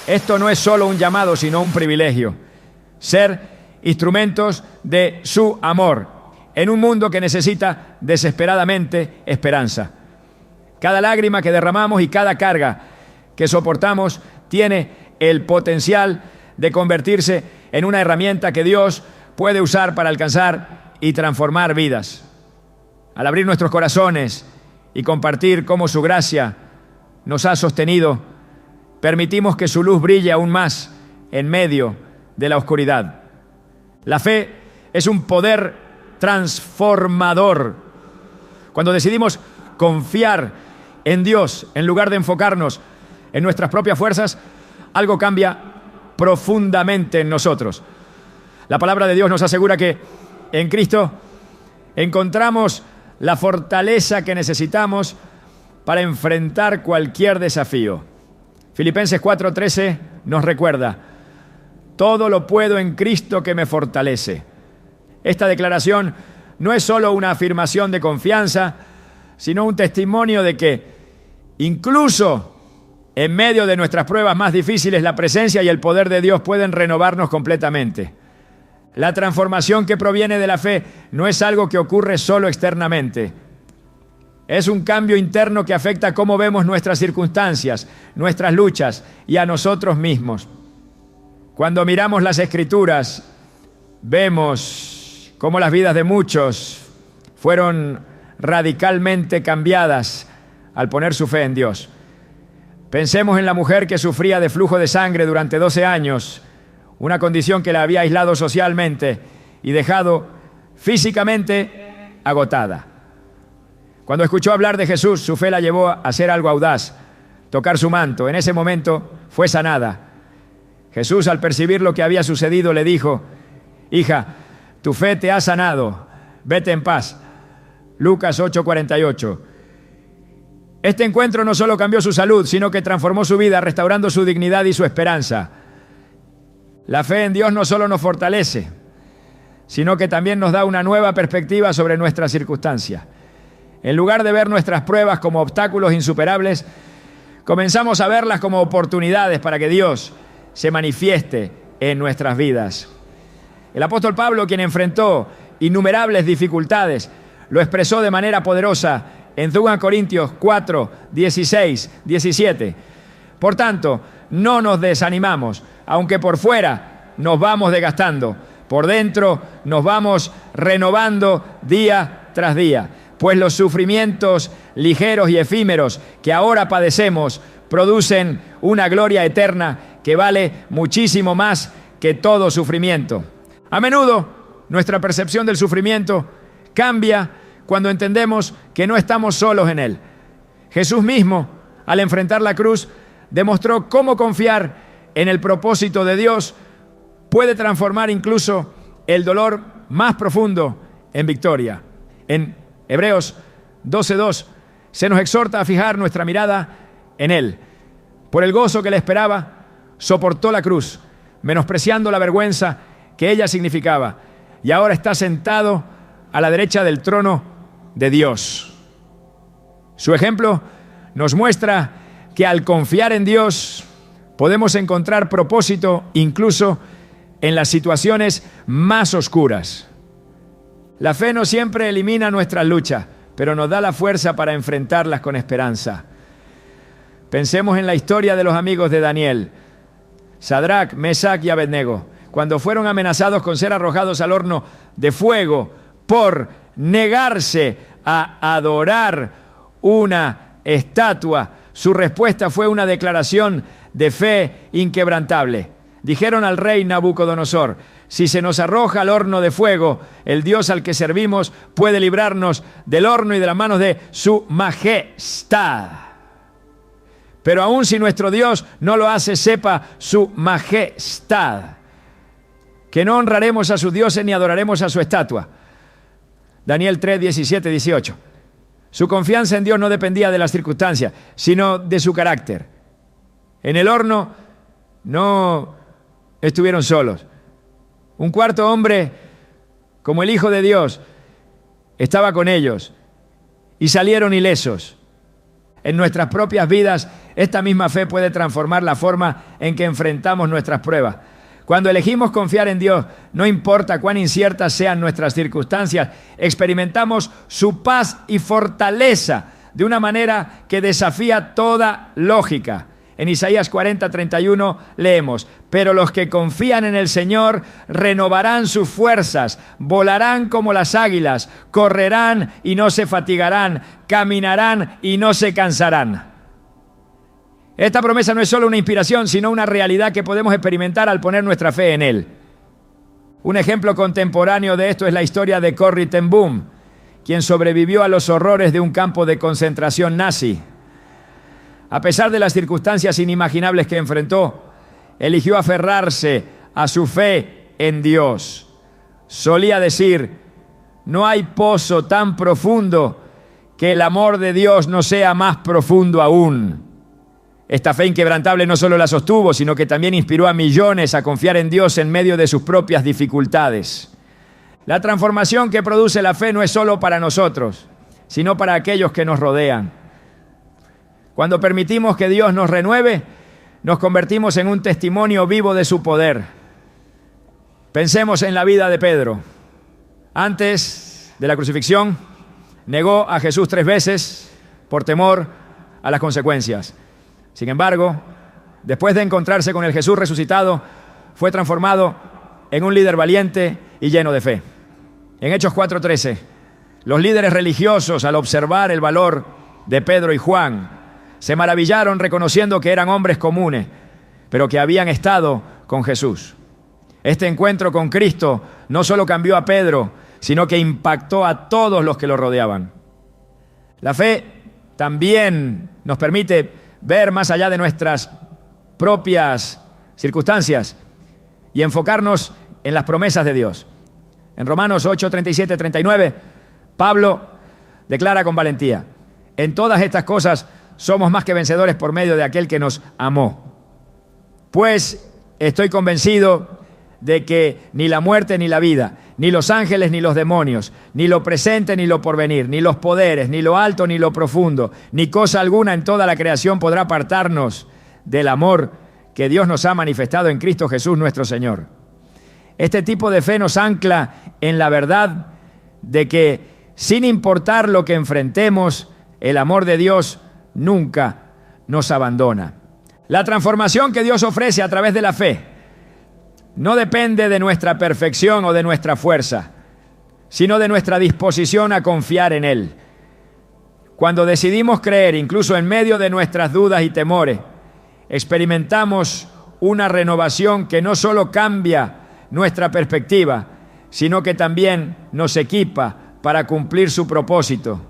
Esto no es solo un llamado, sino un privilegio. Ser instrumentos de su amor en un mundo que necesita desesperadamente esperanza. Cada lágrima que derramamos y cada carga que soportamos tiene el potencial de convertirse en una herramienta que Dios puede usar para alcanzar y transformar vidas. Al abrir nuestros corazones y compartir cómo su gracia nos ha sostenido, permitimos que su luz brille aún más en medio de la oscuridad. La fe es un poder transformador. Cuando decidimos confiar en Dios en lugar de enfocarnos en nuestras propias fuerzas, algo cambia profundamente en nosotros. La palabra de Dios nos asegura que en Cristo encontramos la fortaleza que necesitamos para enfrentar cualquier desafío. Filipenses 4:13 nos recuerda: todo lo puedo en Cristo que me fortalece. Esta declaración no es solo una afirmación de confianza, sino un testimonio de que incluso en medio de nuestras pruebas más difíciles, la presencia y el poder de Dios pueden renovarnos completamente. La transformación que proviene de la fe no es algo que ocurre solo externamente. Es un cambio interno que afecta cómo vemos nuestras circunstancias, nuestras luchas y a nosotros mismos. Cuando miramos las Escrituras, vemos cómo las vidas de muchos fueron radicalmente cambiadas al poner su fe en Dios. Pensemos en la mujer que sufría de flujo de sangre durante 12 años, una condición que la había aislado socialmente y dejado físicamente agotada. Cuando escuchó hablar de Jesús, su fe la llevó a hacer algo audaz, tocar su manto. En ese momento fue sanada. Jesús, al percibir lo que había sucedido, le dijo: hija, tu fe te ha sanado, vete en paz. Lucas 8:48. Este encuentro no solo cambió su salud, sino que transformó su vida, restaurando su dignidad y su esperanza. La fe en Dios no solo nos fortalece, sino que también nos da una nueva perspectiva sobre nuestras circunstancias. En lugar de ver nuestras pruebas como obstáculos insuperables, comenzamos a verlas como oportunidades para que Dios se manifieste en nuestras vidas. El apóstol Pablo, quien enfrentó innumerables dificultades, lo expresó de manera poderosa en 2 Corintios 4, 16, 17. Por tanto, no nos desanimamos, aunque por fuera nos vamos desgastando, por dentro nos vamos renovando día tras día. Pues los sufrimientos ligeros y efímeros que ahora padecemos producen una gloria eterna que vale muchísimo más que todo sufrimiento. A menudo nuestra percepción del sufrimiento cambia cuando entendemos que no estamos solos en él. Jesús mismo, al enfrentar la cruz, demostró cómo confiar en el propósito de Dios puede transformar incluso el dolor más profundo en victoria. En Hebreos 12:2 se nos exhorta a fijar nuestra mirada en Él. Por el gozo que le esperaba, soportó la cruz, menospreciando la vergüenza que ella significaba, y ahora está sentado a la derecha del trono de Dios. Su ejemplo nos muestra que al confiar en Dios podemos encontrar propósito incluso en las situaciones más oscuras. La fe no siempre elimina nuestras luchas, pero nos da la fuerza para enfrentarlas con esperanza. Pensemos en la historia de los amigos de Daniel, Sadrac, Mesac y Abednego, cuando fueron amenazados con ser arrojados al horno de fuego por negarse a adorar una estatua. Su respuesta fue una declaración de fe inquebrantable. Dijeron al rey Nabucodonosor: si se nos arroja al horno de fuego, el Dios al que servimos puede librarnos del horno y de las manos de su majestad. Pero aun si nuestro Dios no lo hace, sepa su majestad, que no honraremos a sus dioses ni adoraremos a su estatua. Daniel 3, 17, 18. Su confianza en Dios no dependía de las circunstancias, sino de su carácter. En el horno no estuvieron solos. Un cuarto hombre, como el Hijo de Dios, estaba con ellos y salieron ilesos. En nuestras propias vidas, esta misma fe puede transformar la forma en que enfrentamos nuestras pruebas. Cuando elegimos confiar en Dios, no importa cuán inciertas sean nuestras circunstancias, experimentamos su paz y fortaleza de una manera que desafía toda lógica. En Isaías 40, 31 leemos: pero los que confían en el Señor renovarán sus fuerzas, volarán como las águilas, correrán y no se fatigarán, caminarán y no se cansarán. Esta promesa no es solo una inspiración, sino una realidad que podemos experimentar al poner nuestra fe en Él. Un ejemplo contemporáneo de esto es la historia de Corrie ten Boom, quien sobrevivió a los horrores de un campo de concentración nazi. A pesar de las circunstancias inimaginables que enfrentó, eligió aferrarse a su fe en Dios. Solía decir: no hay pozo tan profundo que el amor de Dios no sea más profundo aún. Esta fe inquebrantable no solo la sostuvo, sino que también inspiró a millones a confiar en Dios en medio de sus propias dificultades. La transformación que produce la fe no es solo para nosotros, sino para aquellos que nos rodean. Cuando permitimos que Dios nos renueve, nos convertimos en un testimonio vivo de su poder. Pensemos en la vida de Pedro. Antes de la crucifixión, negó a Jesús 3 veces por temor a las consecuencias. Sin embargo, después de encontrarse con el Jesús resucitado, fue transformado en un líder valiente y lleno de fe. En Hechos 4:13, los líderes religiosos, al observar el valor de Pedro y Juan, se maravillaron reconociendo que eran hombres comunes, pero que habían estado con Jesús. Este encuentro con Cristo no solo cambió a Pedro, sino que impactó a todos los que lo rodeaban. La fe también nos permite ver más allá de nuestras propias circunstancias y enfocarnos en las promesas de Dios. En Romanos 8, 37, 39, Pablo declara con valentía: en todas estas cosas somos más que vencedores por medio de aquel que nos amó. Pues estoy convencido de que ni la muerte ni la vida, ni los ángeles ni los demonios, ni lo presente ni lo porvenir, ni los poderes, ni lo alto ni lo profundo, ni cosa alguna en toda la creación podrá apartarnos del amor que Dios nos ha manifestado en Cristo Jesús nuestro Señor. Este tipo de fe nos ancla en la verdad de que, sin importar lo que enfrentemos, el amor de Dios nunca nos abandona. La transformación que Dios ofrece a través de la fe no depende de nuestra perfección o de nuestra fuerza, sino de nuestra disposición a confiar en Él. Cuando decidimos creer, incluso en medio de nuestras dudas y temores, experimentamos una renovación que no solo cambia nuestra perspectiva, sino que también nos equipa para cumplir su propósito.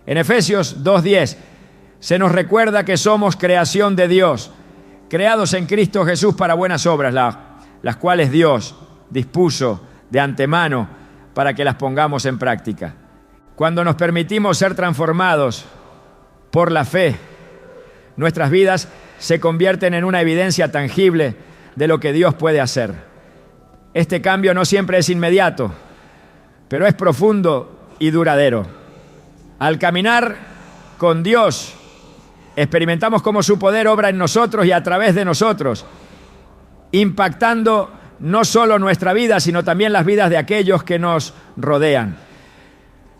En Efesios 2:10 se nos recuerda que somos creación de Dios, creados en Cristo Jesús para buenas obras, las cuales Dios dispuso de antemano para que las pongamos en práctica. Cuando nos permitimos ser transformados por la fe, nuestras vidas se convierten en una evidencia tangible de lo que Dios puede hacer. Este cambio no siempre es inmediato, pero es profundo y duradero. Al caminar con Dios, experimentamos cómo su poder obra en nosotros y a través de nosotros, impactando no solo nuestra vida, sino también las vidas de aquellos que nos rodean.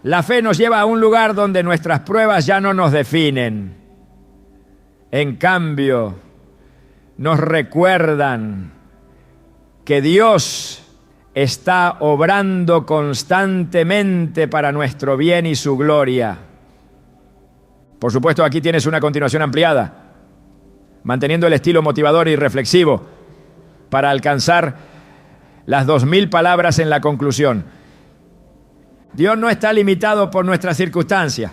La fe nos lleva a un lugar donde nuestras pruebas ya no nos definen. En cambio, nos recuerdan que Dios está obrando constantemente para nuestro bien y su gloria. Por supuesto, aquí tienes una continuación ampliada, manteniendo el estilo motivador y reflexivo para alcanzar las 2000 palabras en la conclusión. Dios no está limitado por nuestras circunstancias.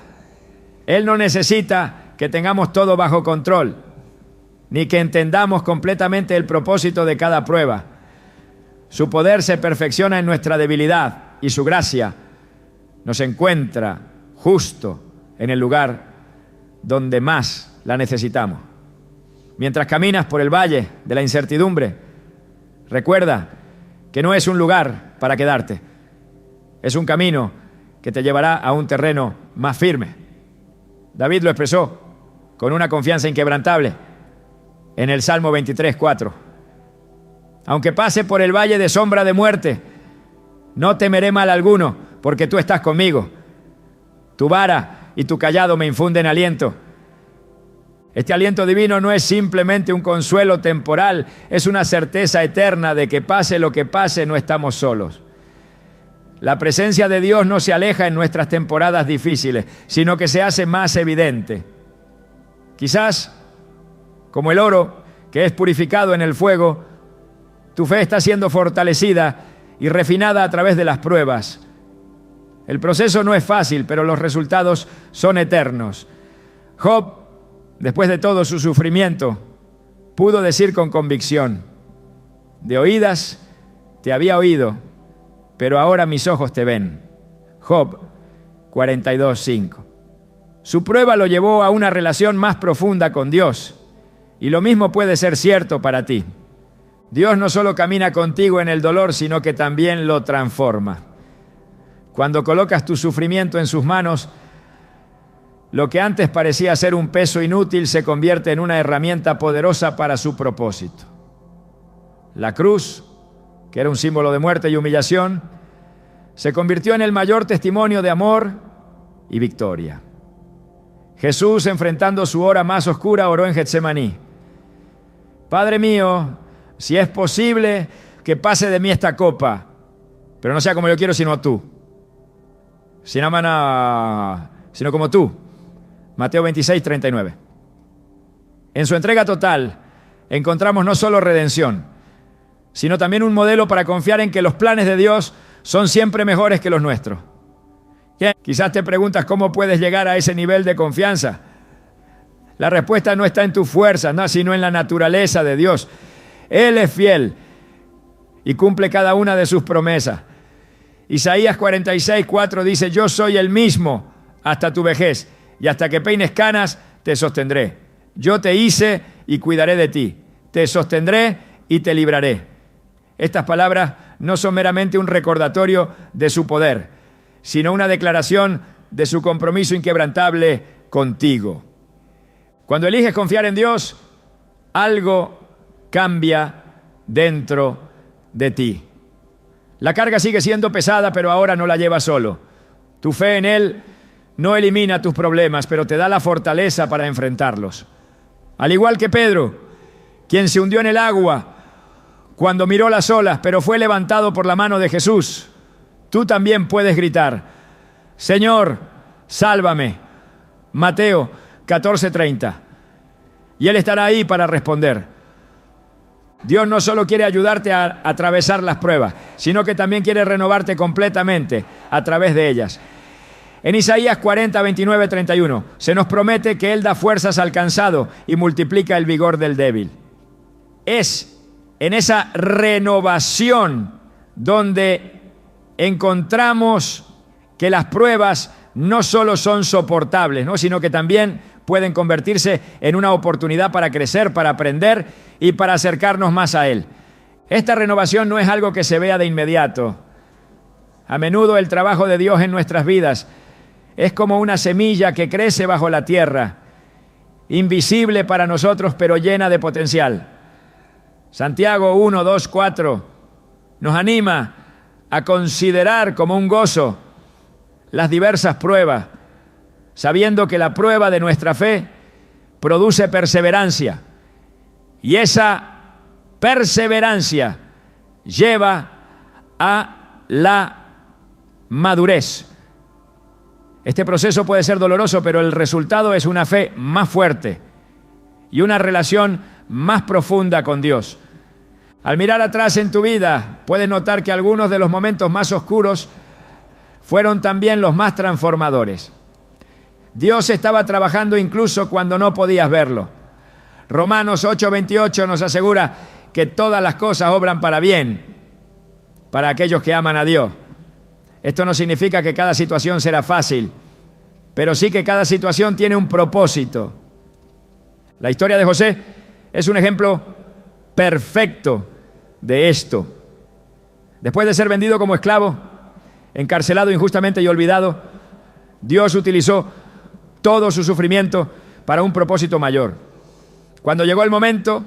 Él no necesita que tengamos todo bajo control, ni que entendamos completamente el propósito de cada prueba. Su poder se perfecciona en nuestra debilidad y su gracia nos encuentra justo en el lugar donde más la necesitamos. Mientras caminas por el valle de la incertidumbre, recuerda que no es un lugar para quedarte. Es un camino que te llevará a un terreno más firme. David lo expresó con una confianza inquebrantable en el Salmo 23:4. Aunque pase por el valle de sombra de muerte, no temeré mal alguno, porque tú estás conmigo. Tu vara y tu cayado me infunden aliento. Este aliento divino no es simplemente un consuelo temporal, es una certeza eterna de que pase lo que pase, no estamos solos. La presencia de Dios no se aleja en nuestras temporadas difíciles, sino que se hace más evidente. Quizás, como el oro que es purificado en el fuego, tu fe está siendo fortalecida y refinada a través de las pruebas. El proceso no es fácil, pero los resultados son eternos. Job, después de todo su sufrimiento, pudo decir con convicción: de oídas te había oído, pero ahora mis ojos te ven. Job 42:5. Su prueba lo llevó a una relación más profunda con Dios, y lo mismo puede ser cierto para ti. Dios no solo camina contigo en el dolor, sino que también lo transforma. Cuando colocas tu sufrimiento en sus manos, lo que antes parecía ser un peso inútil se convierte en una herramienta poderosa para su propósito. La cruz, que era un símbolo de muerte y humillación, se convirtió en el mayor testimonio de amor y victoria. Jesús, enfrentando su hora más oscura, oró en Getsemaní: Padre mío, si es posible, que pase de mí esta copa, pero no sea como yo quiero, sino tú. Sino como tú. Mateo 26, 39. En su entrega total encontramos no solo redención, sino también un modelo para confiar en que los planes de Dios son siempre mejores que los nuestros. Quizás te preguntas cómo puedes llegar a ese nivel de confianza. La respuesta no está en tu fuerza, no, sino en la naturaleza de Dios. Él es fiel y cumple cada una de sus promesas. Isaías 46, 4 dice: yo soy el mismo hasta tu vejez, y hasta que peines canas te sostendré. Yo te hice y cuidaré de ti. Te sostendré y te libraré. Estas palabras no son meramente un recordatorio de su poder, sino una declaración de su compromiso inquebrantable contigo. Cuando eliges confiar en Dios, algo cambia dentro de ti. La carga sigue siendo pesada, pero ahora no la llevas solo. Tu fe en Él no elimina tus problemas, pero te da la fortaleza para enfrentarlos. Al igual que Pedro, quien se hundió en el agua cuando miró las olas, pero fue levantado por la mano de Jesús, tú también puedes gritar: Señor, sálvame. Mateo 14:30. Y Él estará ahí para responder. Dios no solo quiere ayudarte a atravesar las pruebas, sino que también quiere renovarte completamente a través de ellas. En Isaías 40, 29, 31, se nos promete que Él da fuerzas al cansado y multiplica el vigor del débil. Es en esa renovación donde encontramos que las pruebas no solo son soportables, ¿no?, sino que también pueden convertirse en una oportunidad para crecer, para aprender y para acercarnos más a Él. Esta renovación no es algo que se vea de inmediato. A menudo el trabajo de Dios en nuestras vidas es como una semilla que crece bajo la tierra, invisible para nosotros, pero llena de potencial. Santiago 1, 2, 4 nos anima a considerar como un gozo las diversas pruebas, sabiendo que la prueba de nuestra fe produce perseverancia, y esa perseverancia lleva a la madurez. Este proceso puede ser doloroso, pero el resultado es una fe más fuerte y una relación más profunda con Dios. Al mirar atrás en tu vida, puedes notar que algunos de los momentos más oscuros fueron también los más transformadores. Dios estaba trabajando incluso cuando no podías verlo. Romanos 8:28 nos asegura que todas las cosas obran para bien, para aquellos que aman a Dios. Esto no significa que cada situación será fácil, pero sí que cada situación tiene un propósito. La historia de José es un ejemplo perfecto de esto. Después de ser vendido como esclavo, encarcelado injustamente y olvidado, Dios utilizó todo su sufrimiento para un propósito mayor. Cuando llegó el momento,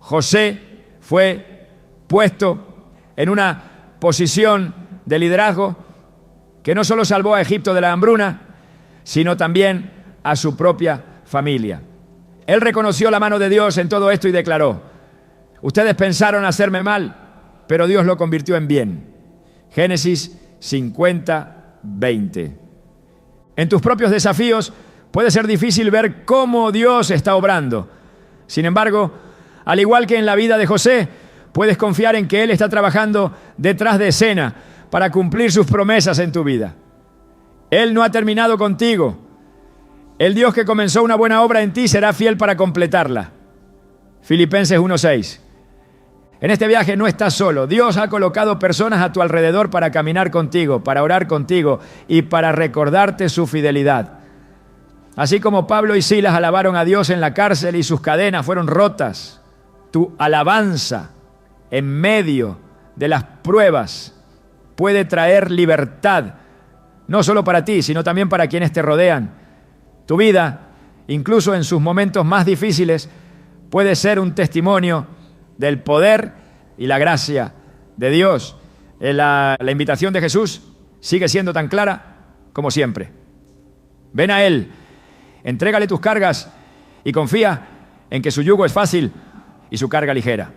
José fue puesto en una posición de liderazgo que no solo salvó a Egipto de la hambruna, sino también a su propia familia. Él reconoció la mano de Dios en todo esto y declaró: ustedes pensaron hacerme mal, pero Dios lo convirtió en bien. Génesis 50, 20. En tus propios desafíos puede ser difícil ver cómo Dios está obrando. Sin embargo, al igual que en la vida de José, puedes confiar en que Él está trabajando detrás de escena para cumplir sus promesas en tu vida. Él no ha terminado contigo. El Dios que comenzó una buena obra en ti será fiel para completarla. Filipenses 1:6. En este viaje no estás solo. Dios ha colocado personas a tu alrededor para caminar contigo, para orar contigo y para recordarte su fidelidad. Así como Pablo y Silas alabaron a Dios en la cárcel y sus cadenas fueron rotas, tu alabanza en medio de las pruebas puede traer libertad, no solo para ti, sino también para quienes te rodean. Tu vida, incluso en sus momentos más difíciles, puede ser un testimonio del poder y la gracia de Dios. La invitación de Jesús sigue siendo tan clara como siempre. Ven a Él, entrégale tus cargas y confía en que su yugo es fácil y su carga ligera.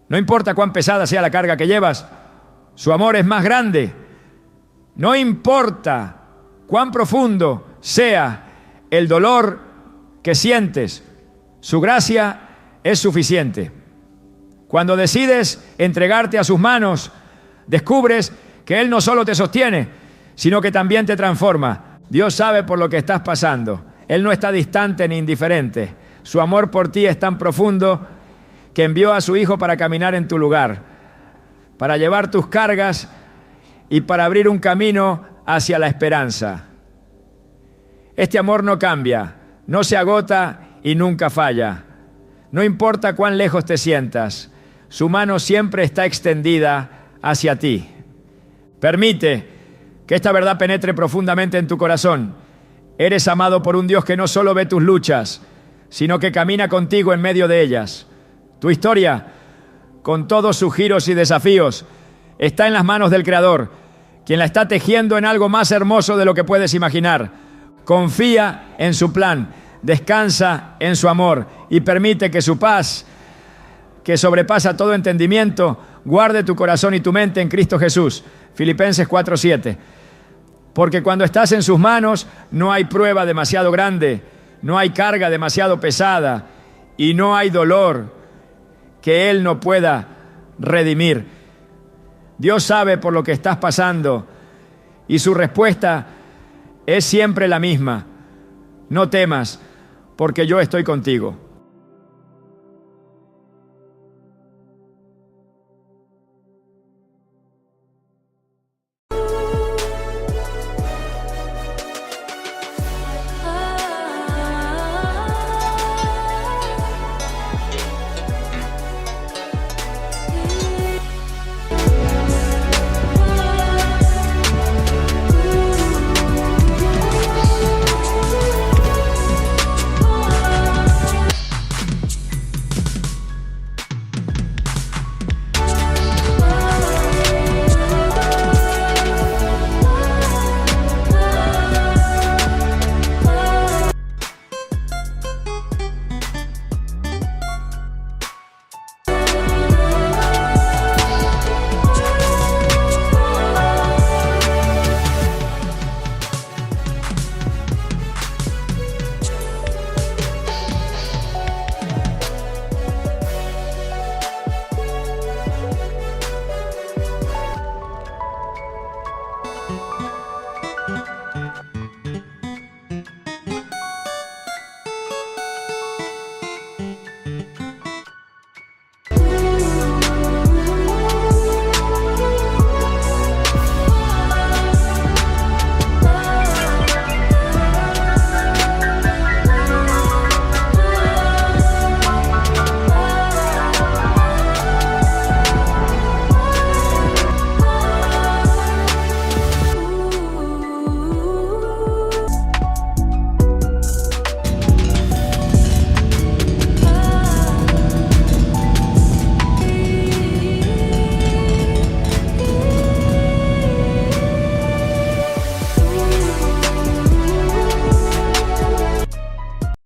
No importa cuán pesada sea la carga que llevas, su amor es más grande. No importa cuán profundo sea el dolor que sientes, su gracia es suficiente. Cuando decides entregarte a sus manos, descubres que Él no solo te sostiene, sino que también te transforma. Dios sabe por lo que estás pasando. Él no está distante ni indiferente. Su amor por ti es tan profundo que envió a su Hijo para caminar en tu lugar, para llevar tus cargas y para abrir un camino hacia la esperanza. Este amor no cambia, no se agota y nunca falla. No importa cuán lejos te sientas, su mano siempre está extendida hacia ti. Permite que esta verdad penetre profundamente en tu corazón. Eres amado por un Dios que no solo ve tus luchas, sino que camina contigo en medio de ellas. Tu historia, con todos sus giros y desafíos, está en las manos del Creador, quien la está tejiendo en algo más hermoso de lo que puedes imaginar. Confía en su plan, descansa en su amor y permite que su paz, que sobrepasa todo entendimiento, guarde tu corazón y tu mente en Cristo Jesús. Filipenses 4:7. Porque cuando estás en sus manos no hay prueba demasiado grande, no hay carga demasiado pesada y no hay dolor que Él no pueda redimir. Dios sabe por lo que estás pasando y su respuesta es siempre la misma. No temas, porque yo estoy contigo.